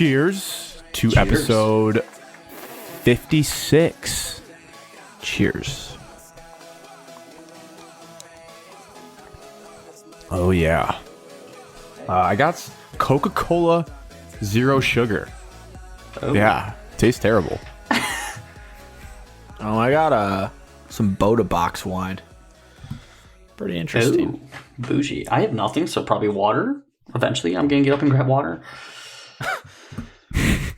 Cheers to Cheers. episode 56. Cheers. Oh, yeah. I got Coca-Cola Zero Sugar. Oh. Yeah, tastes terrible. Oh, I got some Boda box wine. Pretty interesting. Ooh, bougie. I have nothing, so probably water. Eventually, I'm going to get up and grab water.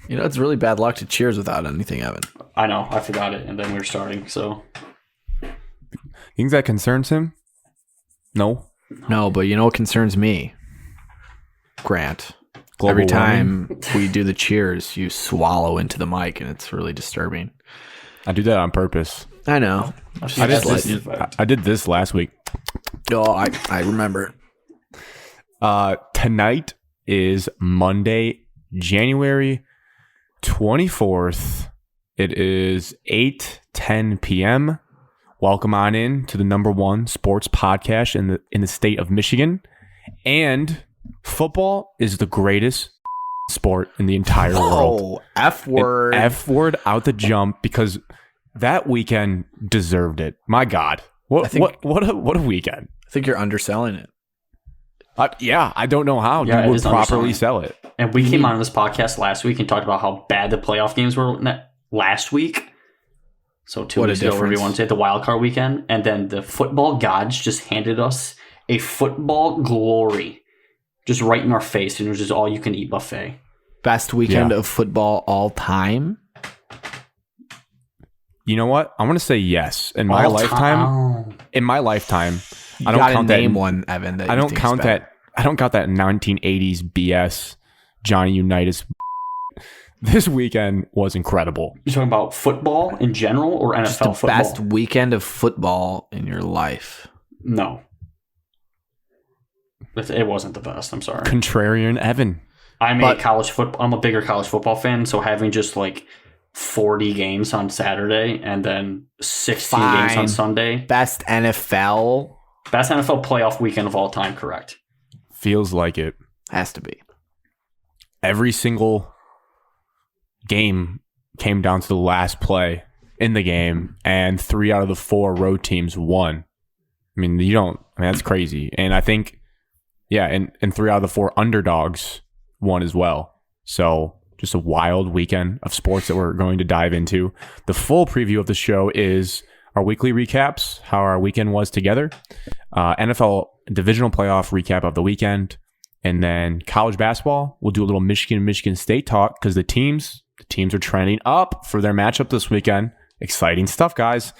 You know, it's really bad luck to cheers without anything, Evan. I know. I forgot it, and then we were starting, so. You think that concerns him? No. No, but you know what concerns me? Grant. Global Every warming? time we do the cheers, you swallow into the mic, and it's really disturbing. I do that on purpose. I know. I did this last week. Oh, I remember. Tonight is Monday, January 24th. It is 8:10 p.m. Welcome on in to the number one sports podcast in the state of Michigan. And football is the greatest sport in the entire world. Oh, F word. F word out the jump, because that weekend deserved it. My God. What a weekend. I think you're underselling it. Yeah, I don't know how Yeah, you it would is properly underselling. sell it. And we came on this podcast last week and talked about how bad the playoff games were last week. So 2 What a weeks ago, whatever you difference. want to say, the wild card weekend. And then the football gods just handed us a football glory just right in our face. And it was just all you can eat buffet. Best weekend Yeah. of football all time? You know what? I'm going to say yes. In my All lifetime, time. in my lifetime, You I don't gotta count name that. one, Evan. That I you don't think count is bad. that. I don't count that 1980s BS Johnny Unitas. This weekend was incredible. You're talking about football in general or NFL Just the football? best weekend of football in your life. No. It wasn't the best. I'm sorry. Contrarian Evan. I'm But- a bigger college football fan, so having just like 40 games on Saturday and then 16 games on Fine. Sunday. Best NFL Best NFL playoff weekend of all time, correct? Feels like it. has to be. Every single game came down to the last play in the game, and 3 out of the 4 road teams won. I mean, that's crazy. And I think, yeah, and 3 out of the 4 underdogs won as well. So just a wild weekend of sports that we're going to dive into. The full preview of the show is our weekly recaps, how our weekend was together, NFL divisional playoff recap of the weekend, and then college basketball. We'll do a little Michigan State talk because the teams are trending up for their matchup this weekend. Exciting stuff, guys.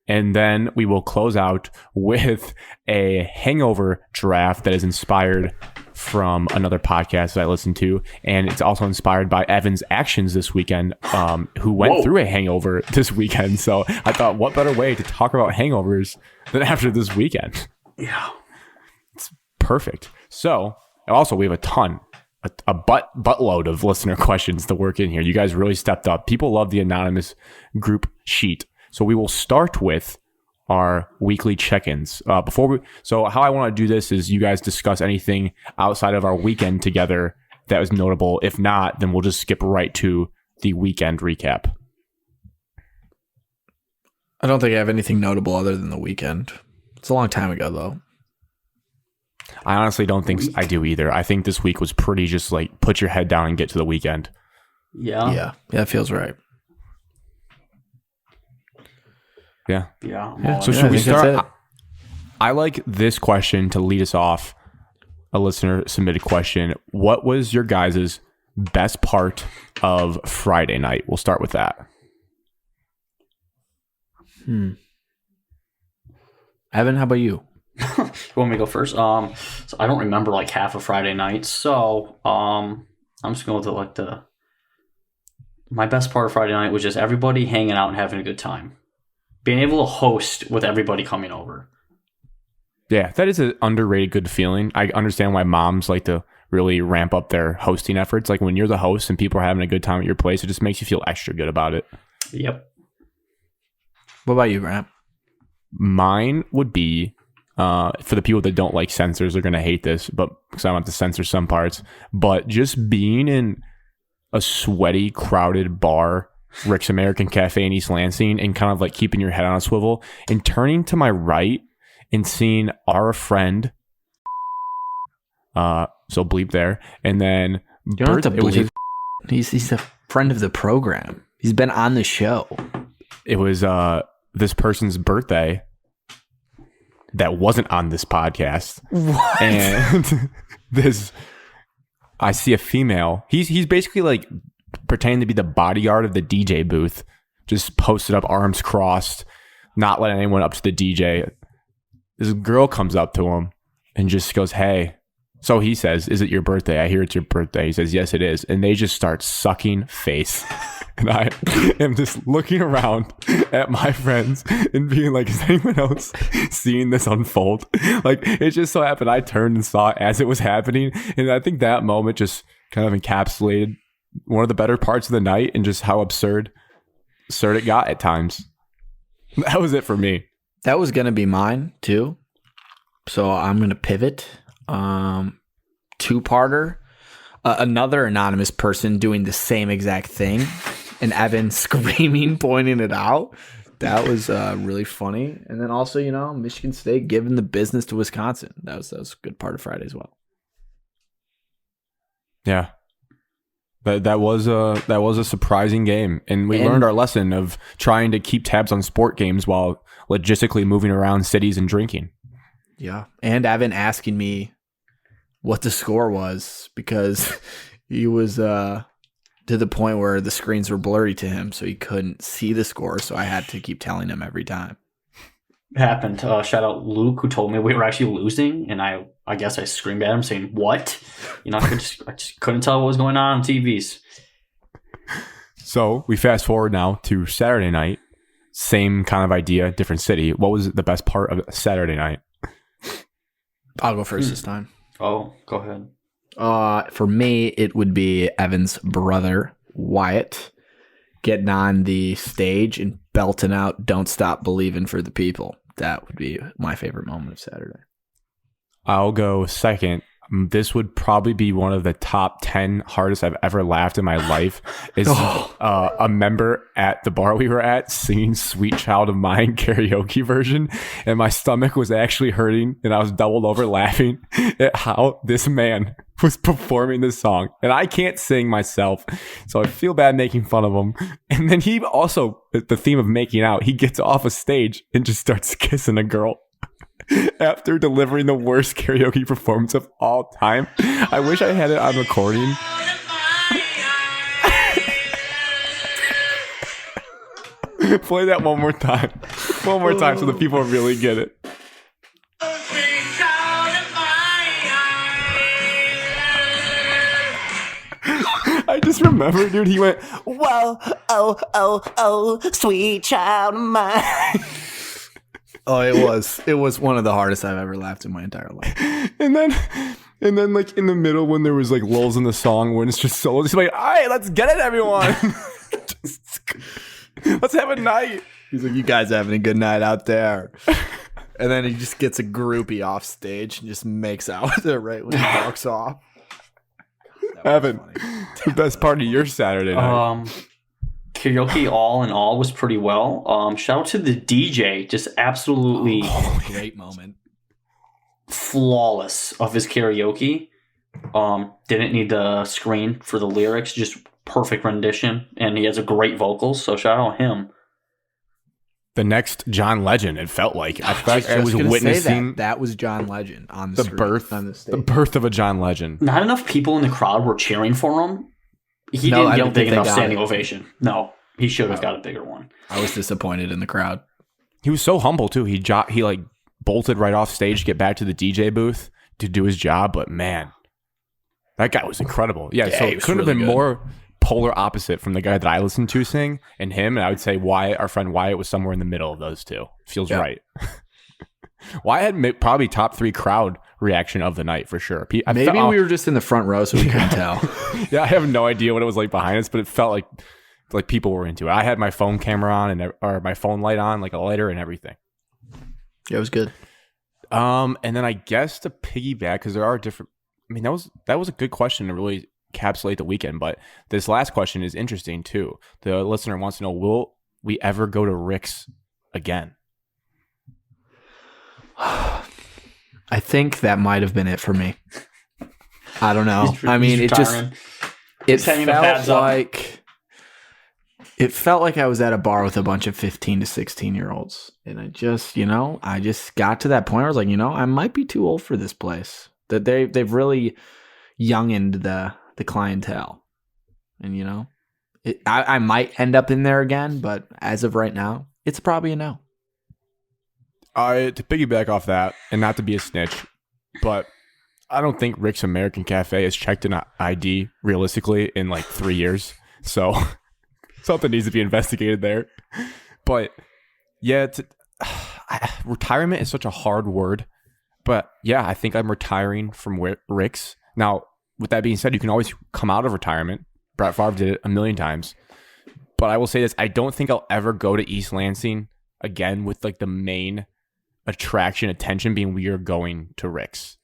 And then we will close out with a hangover draft that is inspired from another podcast that I listened to. And it's also inspired by Evan's actions this weekend, who went through a hangover this weekend. So I thought, what better way to talk about hangovers than after this weekend? Yeah. It's perfect. So also, we have a buttload of listener questions to work in here. You guys really stepped up. People love the anonymous group sheet. So we will start with our weekly check-ins. So how I want to do this is you guys discuss anything outside of our weekend together that was notable. If not, then we'll just skip right to the weekend recap. I don't think I have anything notable other than the weekend. It's a long time ago, though. I honestly don't think I do either. I think this week was pretty just like put your head down and get to the weekend. Yeah. Yeah, that feels right. Yeah. Yeah. So Yeah, should I we think that's start? I like this question to lead us off. A listener submitted question. What was your guys' best part of Friday night? We'll start with that. Evan, how about you? You want me to go first? So I don't remember like half of Friday night. So I'm just going to like my best part of Friday night was just everybody hanging out and having a good time. Being able to host with everybody coming over. Yeah, that is an underrated good feeling. I understand why moms like to really ramp up their hosting efforts. Like when you're the host and people are having a good time at your place, it just makes you feel extra good about it. Yep. What about you, Grant? Mine would be, for the people that don't like censors, are going to hate this, but because I want to censor some parts, but just being in a sweaty, crowded bar, Rick's American Cafe in East Lansing, and kind of like keeping your head on a swivel and turning to my right and seeing our friend, so bleep there, and then You don't have to believe. He's a friend of the program. He's been on the show. It was this person's birthday that wasn't on this podcast. What? And I see a female. He's basically like pretending to be the bodyguard of the DJ booth, just posted up, arms crossed, not letting anyone up to the DJ. This girl comes up to him and just goes, "Hey." So he says, "Is it your birthday? I hear it's your birthday." He says, "Yes, it is." And they just start sucking face. And I am just looking around at my friends and being like, is anyone else seeing this unfold? Like, it just so happened I turned and saw it as it was happening. And I think that moment just kind of encapsulated one of the better parts of the night and just how absurd it got at times. That was it for me. That was going to be mine, too. So I'm going to pivot. Two-parter. Another anonymous person doing the same exact thing. And Evan screaming, pointing it out. That was really funny. And then also, Michigan State giving the business to Wisconsin. That was a good part of Friday as well. Yeah. That was a surprising game. And we learned our lesson of trying to keep tabs on sport games while logistically moving around cities and drinking. Yeah. And Evan asking me what the score was because he was to the point where the screens were blurry to him, so he couldn't see the score. So I had to keep telling him every time. It happened. Shout out Luke, who told me we were actually losing, and I guess I screamed at him saying, "What?" I just couldn't tell what was going on TVs. So we fast forward now to Saturday night. Same kind of idea, different city. What was the best part of Saturday night? I'll go first this time. Oh, go ahead. For me, it would be Evan's brother, Wyatt, getting on the stage and belting out "Don't Stop Believing" for the people. That would be my favorite moment of Saturday. I'll go second. This would probably be one of the top 10 hardest I've ever laughed in my life. Is a member at the bar we were at singing "Sweet Child of Mine" karaoke version, and my stomach was actually hurting, and I was doubled over laughing at how this man was performing this song. And I can't sing myself, so I feel bad making fun of him. And then he also, the theme of making out, he gets off a stage and just starts kissing a girl. After delivering the worst karaoke performance of all time. I wish I had it on recording. Play that one more time. One more time so the people really get it. I just remember, dude, he went, "Whoa, oh, sweet child of mine." Oh, it was one of the hardest I've ever laughed in my entire life. And then like in the middle when there was like lulls in the song when it's just solos, he's like, "All right, let's get it, everyone." Let's have a night. He's like, "You guys having a good night out there?" And then he just gets a groupie off stage and just makes out with her right when he walks off. Evan, the best part of your Saturday night. Karaoke all in all was pretty well. Shout out to the DJ, just absolutely great moment. Flawless of his karaoke. Didn't need the screen for the lyrics, just perfect rendition, and he has a great vocals, so shout out him. The next John Legend, it felt like. I was witnessing that was John Legend on the birth of a John Legend. Not enough people in the crowd were cheering for him. He didn't get a big enough standing ovation. No, he should have got a bigger one. I was disappointed in the crowd. He was so humble too. He like bolted right off stage to get back to the DJ booth to do his job. But man, that guy was incredible. Yeah, so it couldn't have been more polar opposite from the guy that I listened to sing and him. And I would say Wyatt, our friend Wyatt, was somewhere in the middle of those two. Feels right. Wyatt had probably top 3 crowd reaction of the night for sure. Maybe we were just in the front row, so we couldn't tell. Yeah, I have no idea what it was like behind us, but it felt like people were into it. I had my phone camera on or my phone light on, like a lighter and everything. Yeah, it was good. And then I guess to piggyback, because there are different. I mean, that was a good question to really encapsulate the weekend. But this last question is interesting too. The listener wants to know, will we ever go to Rick's again? I think that might have been it for me. I don't know. He's I mean, it retiring. it hanging the felt pads up. like I was at a bar with a bunch of 15 to 16-year-olds. And I just got to that point where I was like, I might be too old for this place. That they've really youngened the clientele. And I might end up in there again, but as of right now, it's probably a no. To piggyback off that, and not to be a snitch, but I don't think Rick's American Cafe has checked an ID realistically in like 3 years. So something needs to be investigated there. But yeah, retirement is such a hard word. But yeah, I think I'm retiring from Rick's. Now, with that being said, you can always come out of retirement. Brett Favre did it a million times. But I will say this, I don't think I'll ever go to East Lansing again with like the main attention being we are going to Rick's.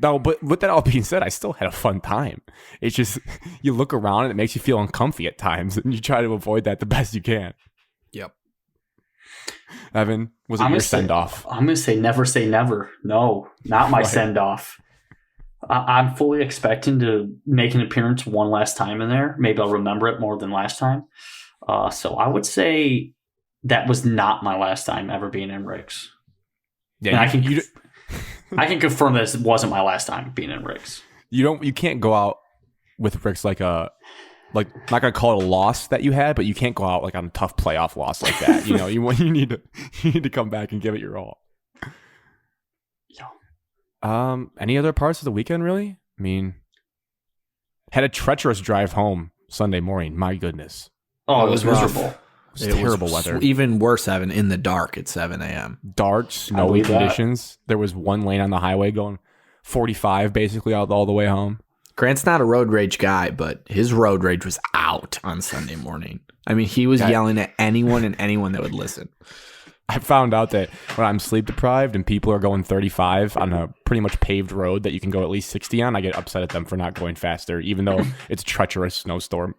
No, but with that all being said, I still had a fun time. It's just, you look around and it makes you feel uncomfy at times, and you try to avoid that the best you can. Yep. Evan, was it your send-off? I'm going to say never say never. No, not my send-off. I'm fully expecting to make an appearance one last time in there. Maybe I'll remember it more than last time. So I would say that was not my last time ever being in Rick's. Yeah, I can confirm this wasn't my last time being in Rick's. You can't go out with Rick's not gonna call it a loss that you had, but you can't go out like on a tough playoff loss like that. You need to come back and give it your all. Yeah. Any other parts of the weekend really? I mean, had a treacherous drive home Sunday morning. My goodness. Oh, it was miserable. It was terrible weather. Even worse, Evan, in the dark at 7 a.m. Dark, snowy conditions. There was one lane on the highway going 45 basically all the way home. Grant's not a road rage guy, but his road rage was out on Sunday morning. I mean, he was yelling at anyone and anyone that would listen. I found out that when I'm sleep deprived and people are going 35 on a pretty much paved road that you can go at least 60 on, I get upset at them for not going faster, even though it's a treacherous snowstorm.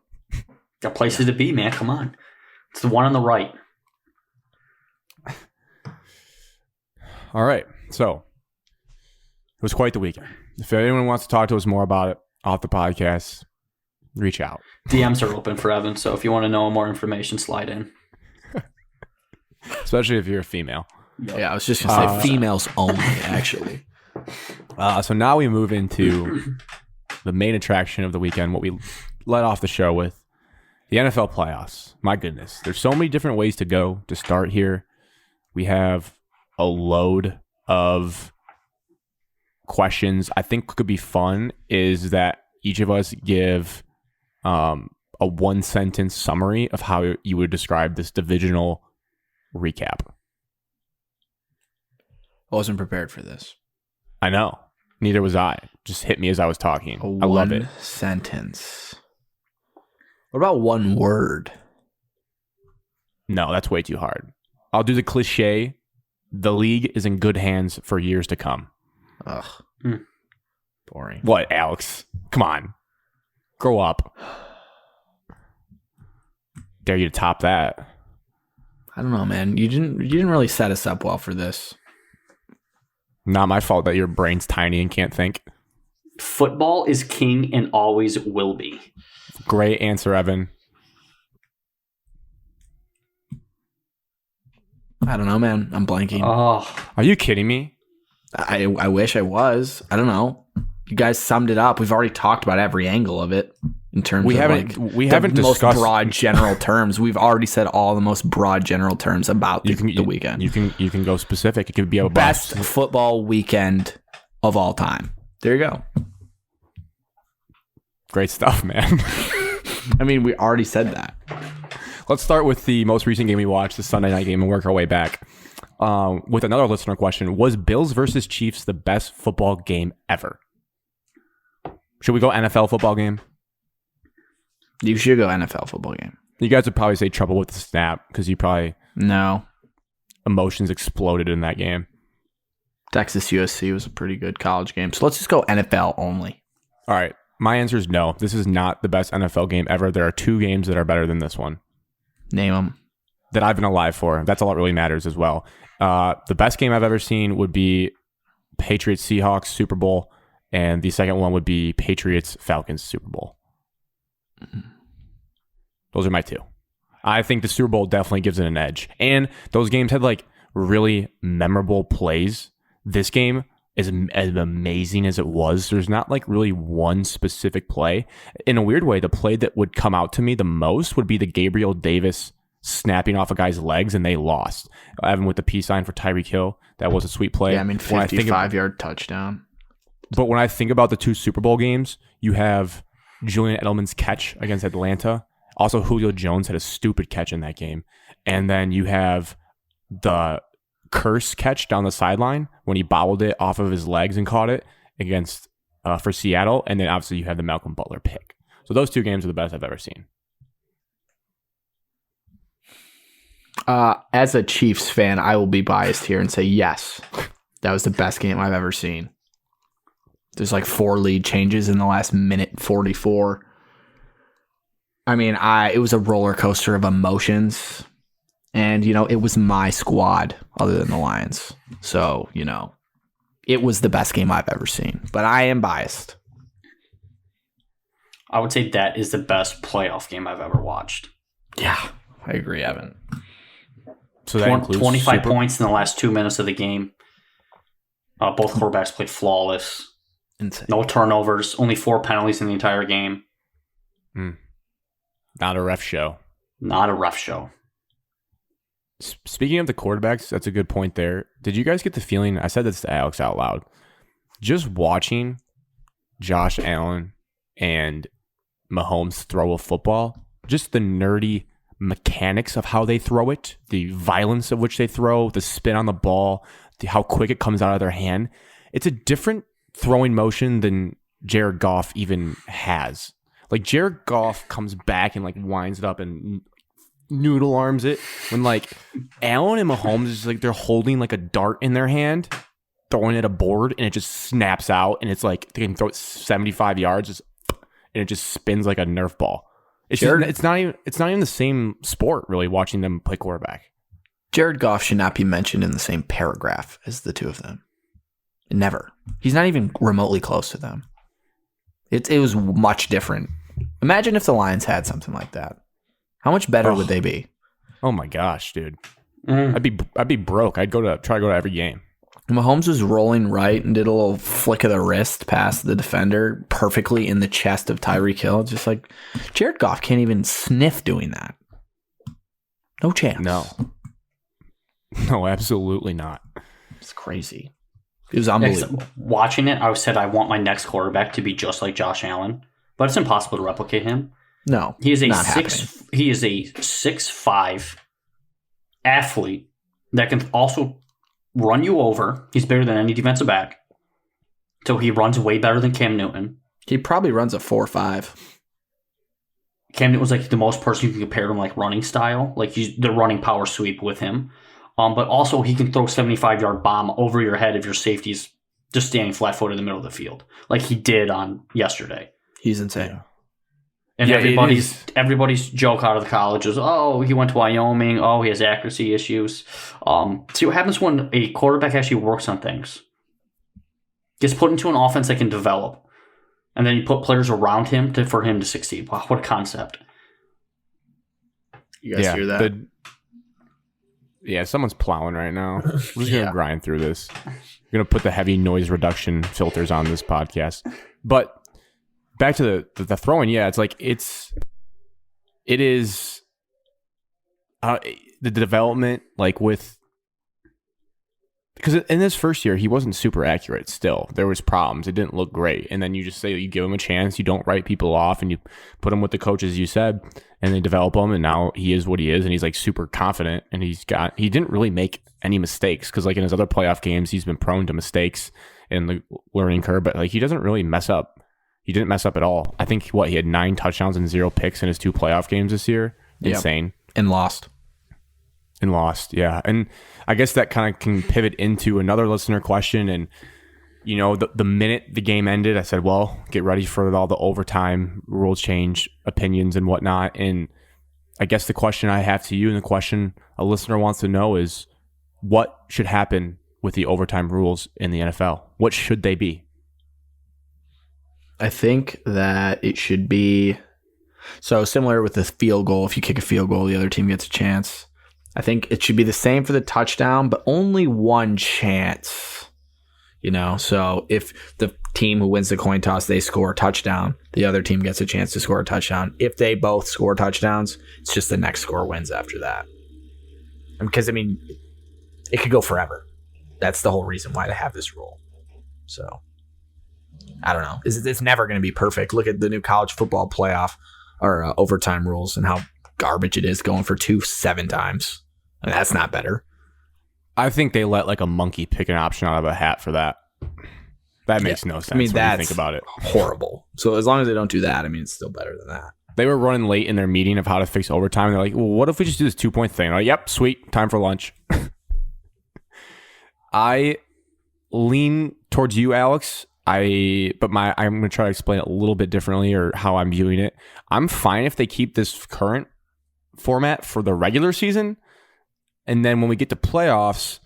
Got places to be, man. Come on. It's the one on the right. All right. So it was quite the weekend. If anyone wants to talk to us more about it off the podcast, reach out. DMs are open for Evan, so if you want to know more information, slide in. Especially if you're a female. Yeah, I was just going to say females only, actually. So now we move into the main attraction of the weekend, what we let off the show with. The NFL playoffs. My goodness. There's so many different ways to go to start here. We have a load of questions. I think could be fun is that each of us give a one-sentence summary of how you would describe this divisional recap. I wasn't prepared for this. I know. Neither was I. Just hit me as I was talking. I love it. Sentence. What about one word? No, that's way too hard. I'll do the cliche. The league is in good hands for years to come. Ugh. Boring. What, Alex? Come on. Grow up. Dare you to top that. I don't know, man. You didn't really set us up well for this. Not my fault that your brain's tiny and can't think. Football is king and always will be. Great answer, Evan. I don't know, man. I'm blanking. Oh, Are you kidding me? I wish I was. I don't know. You guys summed it up. We've already talked about every angle of it in terms We of haven't the most discussed broad general terms. We've already said all the most broad general terms about the weekend. You can go specific. It could be a Best football weekend of all time. There you go. Great stuff, man. I mean, we already said that. Let's start with the most recent game we watched, the Sunday night game, and work our way back. With another listener question, was Bills versus Chiefs the best football game ever? Should we go NFL football game? You should go NFL football game. You guys would probably say trouble with the snap because you probably... No. Emotions exploded in that game. Texas USC was a pretty good college game. So let's just go NFL only. All right. My answer is no. This is not the best NFL game ever. There are 2 games that are better than this one. Name them. That I've been alive for. That's all that really matters as well. The best game I've ever seen would be Patriots-Seahawks Super Bowl, and the second one would be Patriots-Falcons Super Bowl. Those are my 2. I think the Super Bowl definitely gives it an edge. And those games had like really memorable plays. This game is as amazing as it was. There's not like really one specific play. In a weird way, the play that would come out to me the most would be the Gabriel Davis snapping off a guy's legs and they lost. Evan with the peace sign for Tyreek Hill. That was a sweet play. Yeah, I mean, 55-yard touchdown. But when I think about the 2 Super Bowl games, you have Julian Edelman's catch against Atlanta. Also, Julio Jones had a stupid catch in that game. And then you have the curse catch down the sideline when he bobbled it off of his legs and caught it against for Seattle. And then obviously you have the Malcolm Butler pick. So those 2 games are the best I've ever seen. As a Chiefs fan, I will be biased here and say yes. That was the best game I've ever seen. There's like 4 lead changes in the last minute 44. I mean, it was a roller coaster of emotions. And, it was my squad other than the Lions. So, it was the best game I've ever seen. But I am biased. I would say that is the best playoff game I've ever watched. Yeah, I agree, Evan. So that includes 25 points in the last 2 minutes of the game. Both quarterbacks played flawless. Insane. No turnovers. Only 4 penalties in the entire game. Not a ref show. Not a ref show. Speaking of the quarterbacks, that's a good point there. Did you guys get the feeling, I said this to Alex out loud, just watching Josh Allen and Mahomes throw a football, just the nerdy mechanics of how they throw it, the violence of which they throw, the spin on the ball, how quick it comes out of their hand. It's a different throwing motion than Jared Goff even has. Like Jared Goff comes back and like winds it up and noodle arms it, when like Allen and Mahomes is like they're holding like a dart in their hand, throwing at a board, and it just snaps out, and it's like they can throw it 75 yards, and it just spins like a Nerf ball. It's not even the same sport really. Watching them play quarterback, Jared Goff should not be mentioned in the same paragraph as the 2 of them. Never. He's not even remotely close to them. It was much different. Imagine if the Lions had something like that. How much better would they be? Oh my gosh, dude! I'd be broke. I'd try to go to every game. Mahomes was rolling right and did a little flick of the wrist past the defender perfectly in the chest of Tyreek Hill. Just like Jared Goff can't even sniff doing that. No chance. No, absolutely not. It's crazy. It was unbelievable. Watching it, I said I want my next quarterback to be just like Josh Allen, but it's impossible to replicate him. No, he is a not 6'5" athlete that can also run you over. He's bigger than any defensive back, so he runs way better than Cam Newton. He probably runs a 4.5. Cam Newton was like the most person you can compare to him, like running style. Like they're running power sweep with him. But also he can throw a 75-yard bomb over your head if your safety's just standing flat-footed in the middle of the field, like he did on yesterday. He's insane. Yeah. And everybody's joke out of the college is, oh, he went to Wyoming. Oh, he has accuracy issues. See what happens when a quarterback actually works on things. Gets put into an offense that can develop. And then you put players around him for him to succeed. Wow, what a concept. You guys hear that? Someone's plowing right now. We're just going to grind through this. We're going to put the heavy noise reduction filters on this podcast. But back to the throwing, it's like it is the development, like with, because in his first year he wasn't super accurate. Still, there was problems. It didn't look great, and then you just say you give him a chance. You don't write people off, and you put him with the coaches you said, and they develop him, and now he is what he is, and he's like super confident, and he didn't really make any mistakes, because like in his other playoff games he's been prone to mistakes in the learning curve, but like he doesn't really mess up. He didn't mess up at all. I think he had 9 touchdowns and 0 picks in his 2 playoff games this year. Insane. And lost. Yeah. And I guess that kind of can pivot into another listener question. And the minute the game ended, I said, well, get ready for all the overtime rules change, opinions and whatnot. And I guess the question I have to you and the question a listener wants to know is, what should happen with the overtime rules in the NFL? What should they be? I think that it should be so similar with the field goal. If you kick a field goal, the other team gets a chance. I think it should be the same for the touchdown, but only one chance. So if the team who wins the coin toss, they score a touchdown, the other team gets a chance to score a touchdown. If they both score touchdowns, it's just the next score wins after that. Because, it could go forever. That's the whole reason why they have this rule. So, I don't know. It's never going to be perfect. Look at the new college football playoff or overtime rules and how garbage it is, going for 7 times. That's not better. I think they let like a monkey pick an option out of a hat for that. That makes no sense when you think about it. Horrible. So as long as they don't do that, it's still better than that. They were running late in their meeting of how to fix overtime. They're like, well, what if we just do this 2-point thing? I'm like, yep, sweet. Time for lunch. I lean towards you, Alex. I'm going to try to explain it a little bit differently, or how I'm viewing it. I'm fine if they keep this current format for the regular season. And then when we get to playoffs,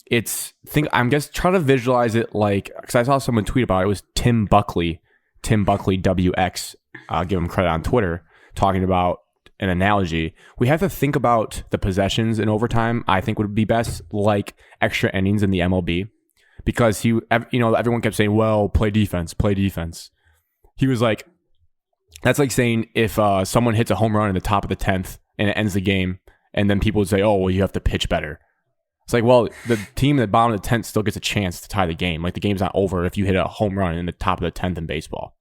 try to visualize it like, because I saw someone tweet about it. It was Tim Buckley WX, give him credit on Twitter, talking about an analogy. We have to think about the possessions in overtime. I think would be best like extra innings in the MLB, because everyone kept saying, well, play defense. He was like, that's like saying if someone hits a home run in the top of the 10th and it ends the game, and then people would say, oh, well, you have to pitch better. It's like, well, the team at the bottom of the 10th still gets a chance to tie the game. Like, the game's not over if you hit a home run in the top of the 10th in baseball.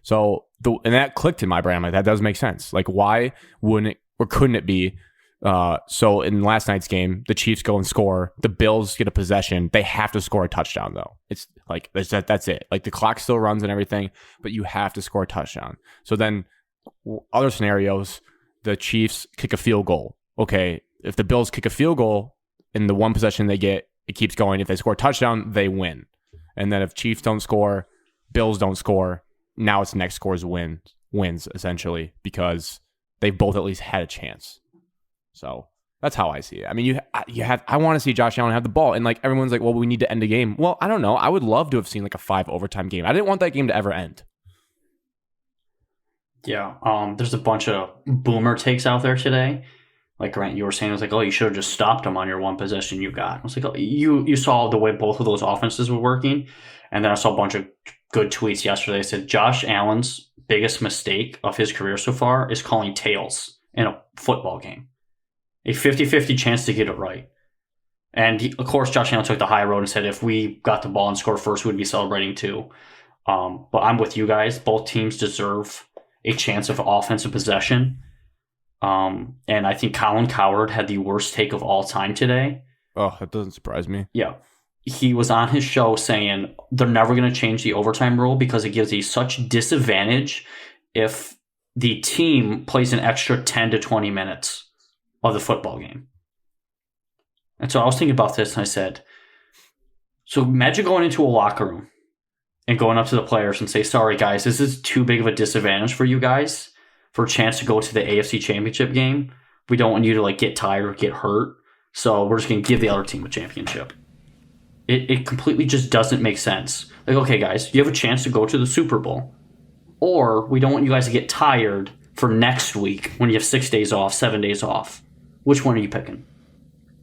So, and that clicked in my brain. I'm like, that does make sense. Like, why wouldn't it, or couldn't it be? So in last night's game, the Chiefs go and score. The Bills get a possession. They have to score a touchdown, though. It's like, that's it. Like, the clock still runs and everything, but you have to score a touchdown. So then other scenarios, the Chiefs kick a field goal. Okay, if the Bills kick a field goal in the one possession they get, it keeps going. If they score a touchdown, they win. And then if Chiefs don't score, Bills don't score, now it's next scores wins essentially, because they've both at least had a chance. So that's how I see it. I want to see Josh Allen have the ball, and like everyone's like, well, we need to end the game. Well, I don't know. I would love to have seen like a 5 overtime game. I didn't want that game to ever end. Yeah. There's a bunch of boomer takes out there today. Like Grant, you were saying, it was like, oh, you should have just stopped them on your one possession you got. I was like, oh, you saw the way both of those offenses were working. And then I saw a bunch of good tweets yesterday. I said, Josh Allen's biggest mistake of his career so far is calling tails in a football game. A 50-50 chance to get it right. And of course, Josh Allen took the high road and said, if we got the ball and scored first, we'd be celebrating too. But I'm with you guys. Both teams deserve a chance of offensive possession. And I think Colin Cowherd had the worst take of all time today. Oh, that doesn't surprise me. Yeah. He was on his show saying they're never going to change the overtime rule because it gives you such disadvantage if the team plays an extra 10 to 20 minutes of the football game. And so I was thinking about this and I said, so imagine going into a locker room and going up to the players and say, sorry guys, this is too big of a disadvantage for you guys for a chance to go to the AFC Championship game. We don't want you to like get tired or get hurt. So we're just going to give the other team a championship. It completely just doesn't make sense. Like, okay, guys, you have a chance to go to the Super Bowl. Or we don't want you guys to get tired for next week when you have 6 days off, 7 days off. Which one are you picking?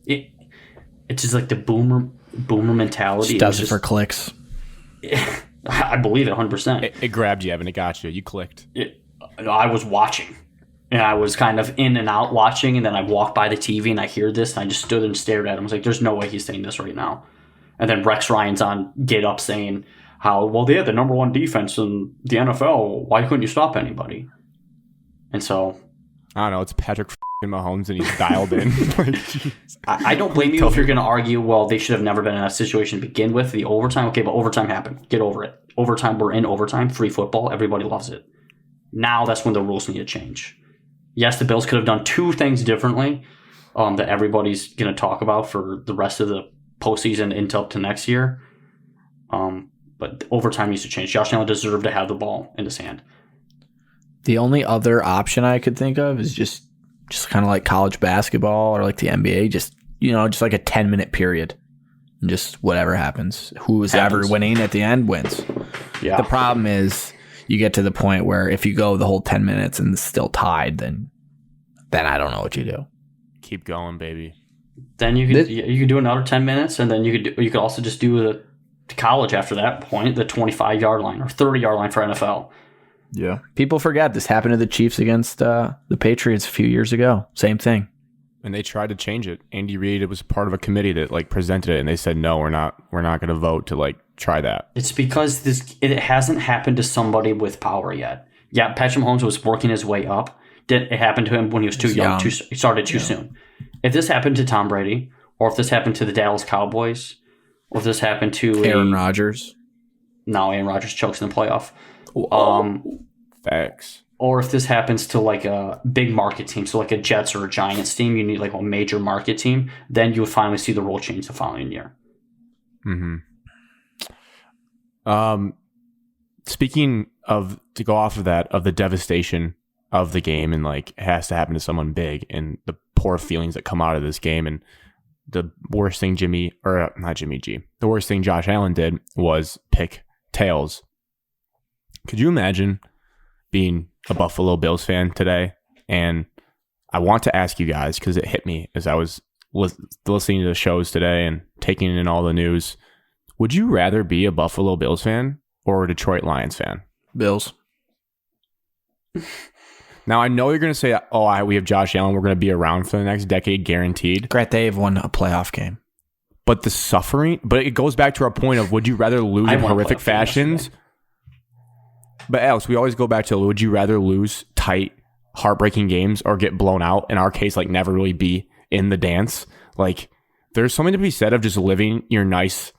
It's just like the boomer mentality. Just does it for clicks. I believe it 100%. It grabbed you, Evan. It got you. You clicked. I was watching. And I was kind of in and out watching. And then I walked by the TV and I hear this. And I just stood and stared at him. I was like, there's no way he's saying this right now. And then Rex Ryan's on Get Up saying how, well, they had the number one defense in the NFL. Why couldn't you stop anybody? And so... I don't know. It's Patrick Mahomes and he's dialed in. I don't blame you if you're going to argue, well, they should have never been in that situation to begin with. The overtime, okay, but overtime happened. Get over it. Overtime, we're in overtime. Free football. Everybody loves it. Now that's when the rules need to change. Yes, the Bills could have done 2 things differently that everybody's going to talk about for the rest of the postseason until up to next year. But overtime needs to change. Josh Allen deserved to have the ball in his hand. The only other option I could think of is just kind of like college basketball or like the NBA, just like a 10-minute period. And just whatever happens. Who is ever winning at the end wins. Yeah. The problem is you get to the point where if you go the whole 10 minutes and it's still tied, then I don't know what you do. Keep going, baby. Then you could do another 10 minutes, and then you could also just do the college after that point, the 25-yard line or 30-yard line for NFL. Yeah. People forget this happened to the Chiefs against the Patriots a few years ago. Same thing. And they tried to change it. Andy Reid was part of a committee that like presented it, and they said no, we're not going to vote to like try that. It's because it hasn't happened to somebody with power yet. Yeah, Patrick Mahomes was working his way up. It happened to him when he was too young. He started too soon. If this happened to Tom Brady, or if this happened to the Dallas Cowboys, or if this happened to Aaron Rodgers. No, Aaron Rodgers chokes in the playoff. Facts. Or if this happens to like a big market team, so like a Jets or a Giants team, you need like a major market team, then you would finally see the rule change the following year. Mm-hmm. Speaking of, to go off of that, of the devastation of the game, and like it has to happen to someone big, and the poor feelings that come out of this game, and the worst thing the worst thing Josh Allen did was pick tails. Could you imagine being a Buffalo Bills fan today? And I want to ask you guys, because it hit me as I was listening to the shows today and taking in all the news. Would you rather be a Buffalo Bills fan or a Detroit Lions fan? Bills. Now, I know you're going to say, we have Josh Allen. We're going to be around for the next decade, guaranteed. Grant, they have won a playoff game. But the suffering, but it goes back to our point of, would you rather lose in horrific fashions? But Alex, we always go back to, would you rather lose tight, heartbreaking games or get blown out? In our case, like never really be in the dance. Like there's something to be said of just living your nice,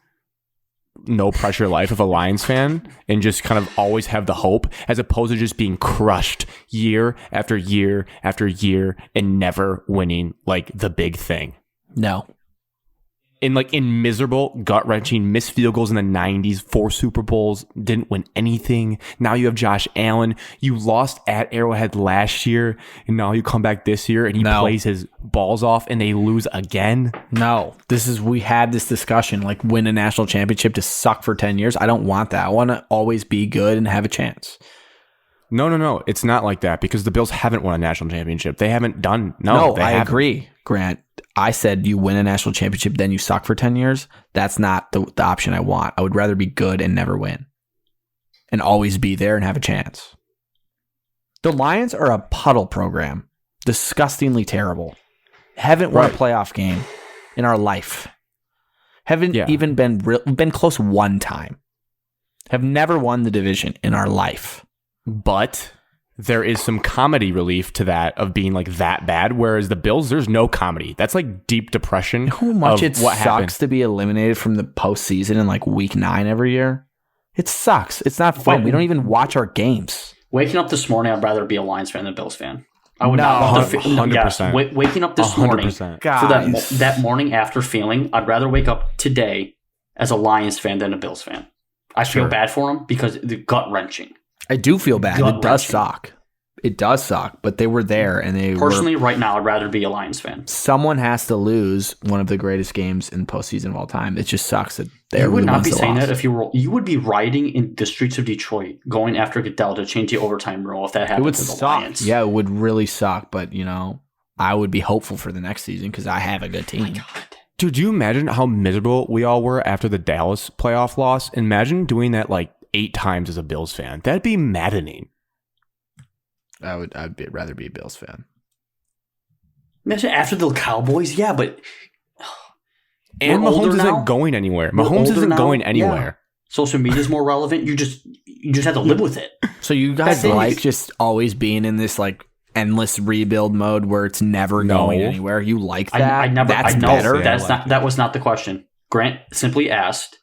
no pressure life of a Lions fan and just kind of always have the hope, as opposed to just being crushed year after year after year and never winning like the big thing. No. In miserable, gut-wrenching, missed field goals in the 90s, 4 Super Bowls, didn't win anything. Now you have Josh Allen. You lost at Arrowhead last year, and now you come back this year, and he plays his balls off, and they lose again. No. We had this discussion, like win a national championship to suck for 10 years. I don't want that. I want to always be good and have a chance. No. It's not like that, because the Bills haven't won a national championship. They haven't done... I agree, Grant. I said you win a national championship, then you suck for 10 years. That's not the option I want. I would rather be good and never win and always be there and have a chance. The Lions are a puddle program. Disgustingly terrible. Haven't won a playoff game in our life. Haven't even been close one time. Have never won the division in our life. But there is some comedy relief to that of being like that bad, whereas the Bills, there's no comedy. That's like deep depression. How much it sucks happened. To be eliminated from the postseason in like week 9 every year. It sucks. It's not fun. We don't even watch our games. Waking up this morning, I'd rather be a Lions fan than a Bills fan. I would not. 100%. Waking up this morning, for that morning after feeling, I'd rather wake up today as a Lions fan than a Bills fan. I feel bad for them because the gut wrenching. I do feel bad. It does suck. It does suck, but they were there, and they personally right now I'd rather be a Lions fan. Someone has to lose one of the greatest games in postseason of all time. It just sucks that they would not be saying that if you would be riding in the streets of Detroit going after Goodell to change the overtime rule if that happened. It would suck. Lions. Yeah, it would really suck, but I would be hopeful for the next season because I have a good team. Oh my God. Dude, do you imagine how miserable we all were after the Dallas playoff loss? Imagine doing that like 8 times as a Bills fan. That'd be maddening. I'd rather be a Bills fan. Imagine after the Cowboys, yeah, but and Mahomes isn't going anywhere. Mahomes isn't going anywhere. Yeah. Social media is more relevant. You just have to live with it. So you guys just always being in this like endless rebuild mode where it's never going anywhere. You like that? Better. That was not the question. Grant simply asked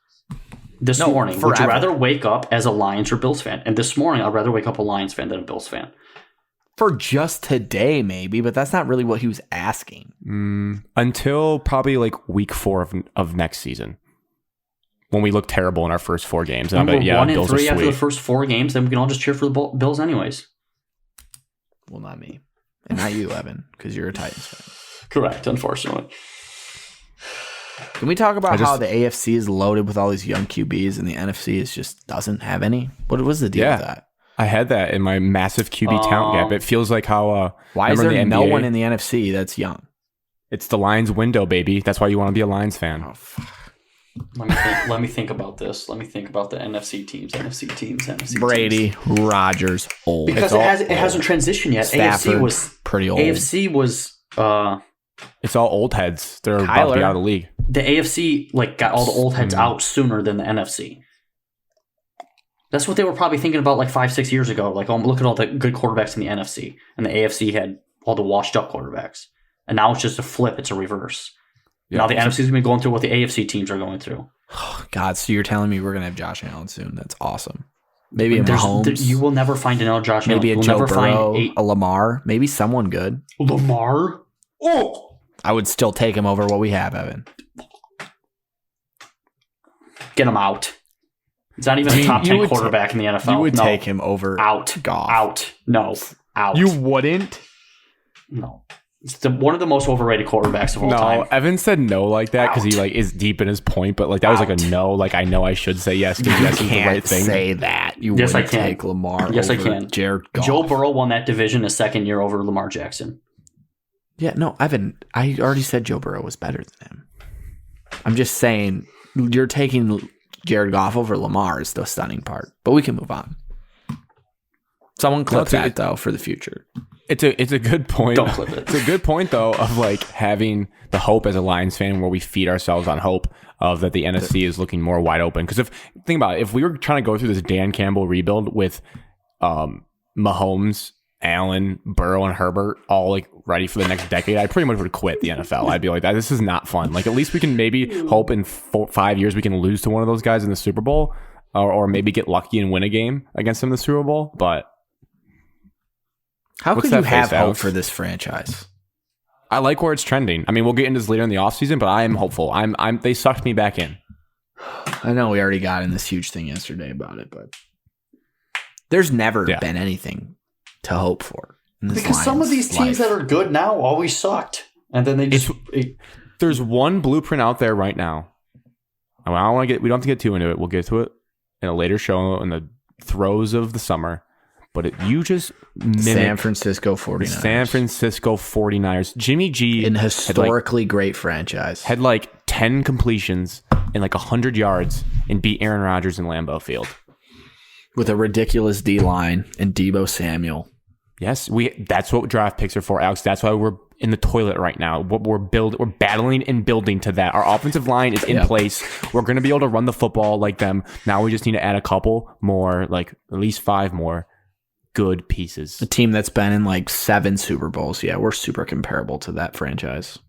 this morning, would you rather wake up as a Lions or Bills fan? And this morning, I'd rather wake up a Lions fan than a Bills fan. For just today, maybe, but that's not really what he was asking. Until probably like week 4 of next season. when we looked terrible in our first 4 games. And And I bet, we're 1 and Bills are 3 after sweet. the first 4 games, then we can all just cheer for the Bills anyways. Well, not me. And not you, Evan, because you're a Titans fan. Correct, unfortunately. Can we talk about how the AFC is loaded with all these young QBs and the NFC just doesn't have any? What was the deal with that? I had that in my massive QB talent gap. It feels like how why is remember there the no NBA? one in the NFC that's young? It's the Lions window, baby. That's why you want to be a Lions fan. Oh, fuck. Let me think about this. Let me think about the NFC teams. Brady, teams. Rodgers, old. Because it hasn't transitioned yet. Stafford, AFC was pretty old. AFC was It's all old heads. They're about to Kyler. be out of the league. the AFC got all the old heads out sooner than the NFC. That's what they were probably thinking about 5-6 years ago. Look at all the good quarterbacks in the NFC, and the AFC had all the washed up quarterbacks. And now it's just a flip. It's a reverse. Yeah. Now the NFC is going to be going through what the AFC teams are going through. God, so you're telling me we're going to have Josh Allen soon? That's awesome. Maybe a Mahomes. You will never find another Josh Allen. Maybe a You'll Joe never Burrow, find a Lamar. Maybe someone good. Lamar. Oh, I would still take him over what we have, Evan. get him out. It's not even a top 10 quarterback in the NFL. You would No. take him over Out. Goff. Out. No. Out. You wouldn't? No. It's one of the most overrated quarterbacks of all time. No, Evan said no like that because he is deep in his point, but that was a no. I know I should say yes because yes is the right thing. Say that. You Yes, I wouldn't can. take Lamar. Yes, I over can. Jared Goff. Joe Burrow won that division his second year over Lamar Jackson. Yeah, no, Evan. I already said Joe Burrow was better than him. I'm just saying you're taking Jared Goff over Lamar is the stunning part. But we can move on. Someone clip that though for the future. It's a good point. Don't clip it. It's a good point though of having the hope as a Lions fan where we feed ourselves on hope of that the NFC is looking more wide open. Because think about it, if we were trying to go through this Dan Campbell rebuild with Mahomes, Allen, Burrow, and Herbert all ready for the next decade, I pretty much would quit the NFL. I'd be like, this is not fun. At least we can maybe hope in 5 years we can lose to one of those guys in the Super Bowl, or maybe get lucky and win a game against them in the Super Bowl. But how what's could you that have face, hope Alex? for this franchise? I like where it's trending. I mean, we'll get into this later in the offseason, but I am hopeful. They sucked me back in. I know we already got in this huge thing yesterday about it, but there's never been anything to hope for. In this Because some of these teams that are good now always sucked. And then they just... There's one blueprint out there right now. I don't want to we don't have to get too into it. We'll get to it in a later show in the throes of the summer. But you just San Francisco 49ers. The San Francisco 49ers. Jimmy G. An historically great franchise. Had 10 completions and 100 yards and beat Aaron Rodgers in Lambeau Field. With a ridiculous D-line and Deebo Samuel. Yes, that's what draft picks are for, Alex. That's why we're in the toilet right now. We're battling and building to that. Our offensive line is in place. We're going to be able to run the football like them. Now we just need to add a couple more, at least 5 more good pieces. A team that's been in 7 Super Bowls. Yeah, we're super comparable to that franchise.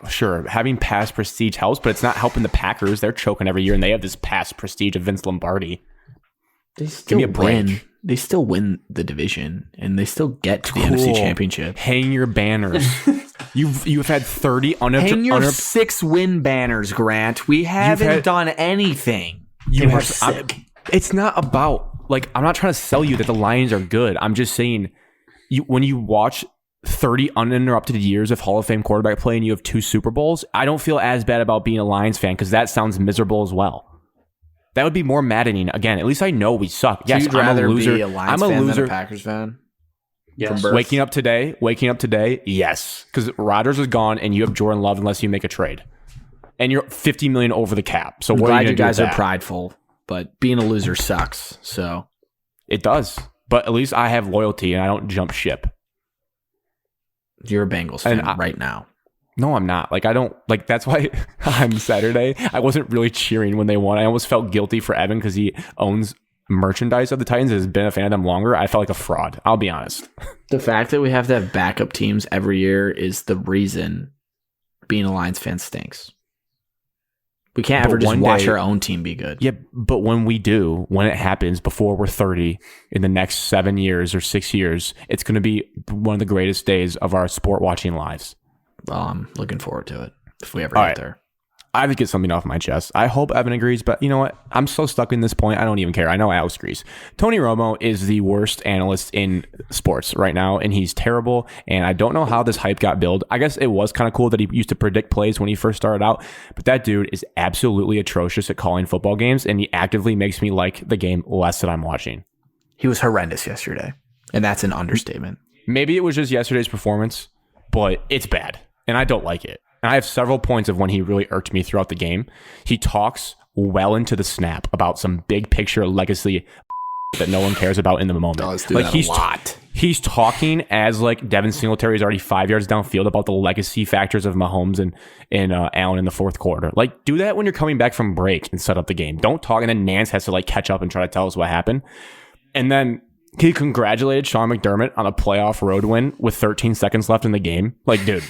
Sure. Having past prestige helps, but it's not helping the Packers. They're choking every year, and they have this past prestige of Vince Lombardi. They still win. They still win the division, and they still get to the NFC Championship. Hang your banners. You've had 30 Hang your 6-win banners, Grant. We haven't done anything. It's not about I'm not trying to sell you that the Lions are good. I'm just saying when you watch 30 uninterrupted years of Hall of Fame quarterback play and you have 2 Super Bowls, I don't feel as bad about being a Lions fan because that sounds miserable as well. That would be more maddening. Again, at least I know we suck. So yes, you'd rather I'm a loser. be a Lions I'm a fan loser. than a Packers fan? Yes. Waking up today, yes. Because Rodgers is gone and you have Jordan Love unless you make a trade. And you're $50 million over the cap. So I'm what are glad you you guys do are prideful, but being a loser sucks. So it does. But at least I have loyalty and I don't jump ship. You're a Bengals fan right now. No, I'm not. I don't that's why on Saturday I wasn't really cheering when they won. I almost felt guilty for Evan because he owns merchandise of the Titans and has been a fan of them longer. I felt like a fraud. I'll be honest. The fact that we have to have backup teams every year is the reason being a Lions fan stinks. We can't ever just watch our own team be good. Yeah, but when it happens before we're 30 in the next 7 years or 6 years, it's going to be one of the greatest days of our sport watching lives. Well, I'm looking forward to it if we ever get there. I have to get something off my chest. I hope Evan agrees, but you know what? I'm so stuck in this point. I don't even care. I know Alex agrees. Tony Romo is the worst analyst in sports right now, and he's terrible. And I don't know how this hype got built. I guess it was kind of cool that he used to predict plays when he first started out, but that dude is absolutely atrocious at calling football games, and he actively makes me like the game less that I'm watching. He was horrendous yesterday, and that's an understatement. Maybe it was just yesterday's performance, but it's bad, and I don't like it. And I have several points of when he really irked me throughout the game. He talks well into the snap about some big picture legacy that no one cares about in the moment. He's talking as like Devin Singletary is already 5 yards downfield about the legacy factors of Mahomes and Allen in the fourth quarter. Like, do that when you're coming back from break and set up the game. Don't talk, and then Nance has to like catch up and try to tell us what happened. And then he congratulated Sean McDermott on a playoff road win with 13 seconds left in the game. Like, dude.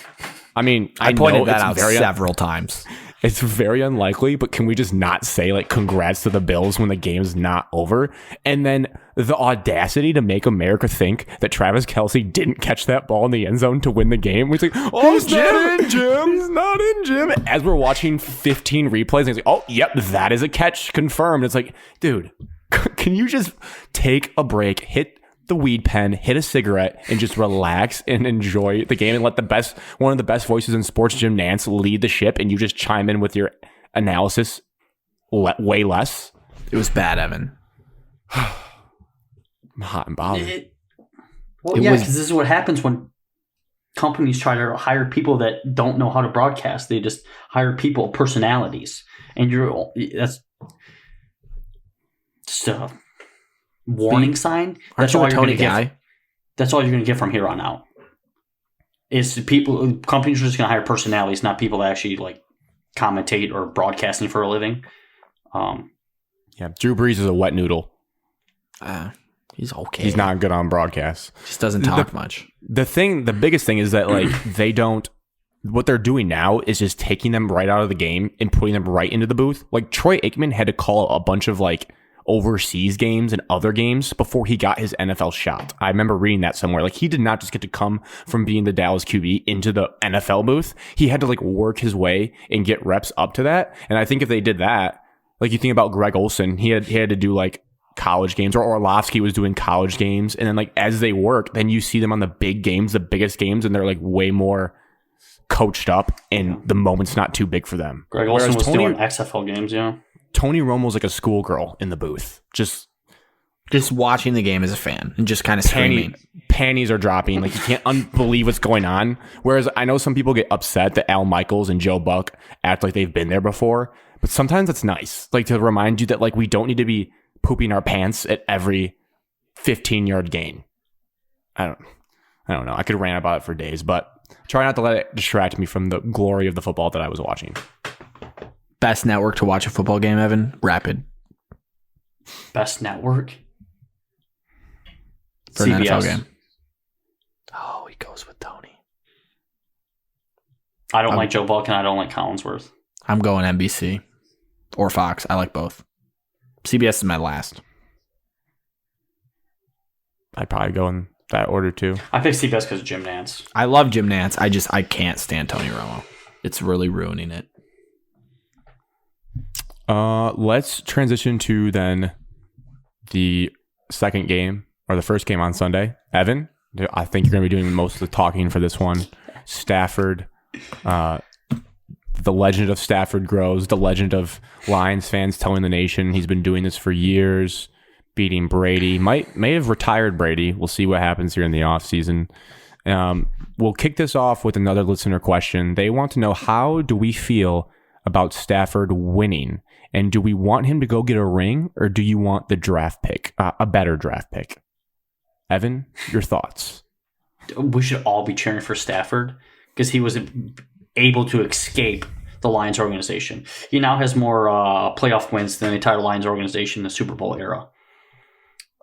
I mean, I pointed that out several times. It's very unlikely, but can we just not say, like, congrats to the Bills when the game's not over? And then the audacity to make America think that Travis Kelce didn't catch that ball in the end zone to win the game. He's like, oh, he's not in, Jim. He's not in, Jim. As we're watching 15 replays, and he's like, oh, yep, that is a catch confirmed. It's like, dude, can you just take a break, hit the weed pen, hit a cigarette, and just relax and enjoy the game and let one of the best voices in sports, Jim Nance, lead the ship, and you just chime in with your analysis way less? It was bad, Evan. I'm hot and bothered. Because this is what happens when companies try to hire people that don't know how to broadcast. They just hire people, personalities, and that's just a warning sign. That's all you're going to get. That's all you're going to get from here on out. Is companies are just going to hire personalities, not people that actually like commentate or broadcasting for a living. Yeah, Drew Brees is a wet noodle. He's okay. He's not good on broadcast. Just doesn't talk much. The biggest thing is that like what they're doing now is just taking them right out of the game and putting them right into the booth. Like Troy Aikman had to call a bunch of like overseas games and other games before he got his NFL shot. I remember reading that somewhere. Like, he did not just get to come from being the Dallas QB into the NFL booth. He had to like work his way and get reps up to that. And I think if they did that, like you think about Greg Olson, he had to do like college games, or Orlovsky was doing college games. And then like as they work, then you see them on the big games, the biggest games, and they're like way more coached up and the moment's not too big for them. Greg Olson was doing XFL games, yeah. Tony Romo's like a schoolgirl in the booth, just watching the game as a fan and just kind of screaming. Panties are dropping. Like, you can't believe what's going on. Whereas I know some people get upset that Al Michaels and Joe Buck act like they've been there before, but sometimes it's nice, like, to remind you that like we don't need to be pooping our pants at every 15-yard gain. I don't know. I could rant about it for days, but try not to let it distract me from the glory of the football that I was watching. Best network to watch a football game, Evan? Rapid. Best network? For CBS. An NFL game. Oh, he goes with Tony. I don't like Joe Buck and I don't like Collinsworth. I'm going NBC or Fox. I like both. CBS is my last. I'd probably go in that order too. I pick CBS because of Jim Nance. I love Jim Nance. I can't stand Tony Romo. It's really ruining it. Let's transition to then the second game, or the first game on Sunday. Evan, I think you're going to be doing most of the talking for this one. Stafford, the legend of Stafford grows. The legend of Lions fans telling the nation he's been doing this for years, beating Brady. May have retired Brady. We'll see what happens here in the offseason. We'll kick this off with another listener question. They want to know, how do we feel about Stafford winning? And do we want him to go get a ring, or do you want the draft pick, a better draft pick? Evan, your thoughts? We should all be cheering for Stafford because he was able to escape the Lions organization. He now has more playoff wins than the entire Lions organization in the Super Bowl era.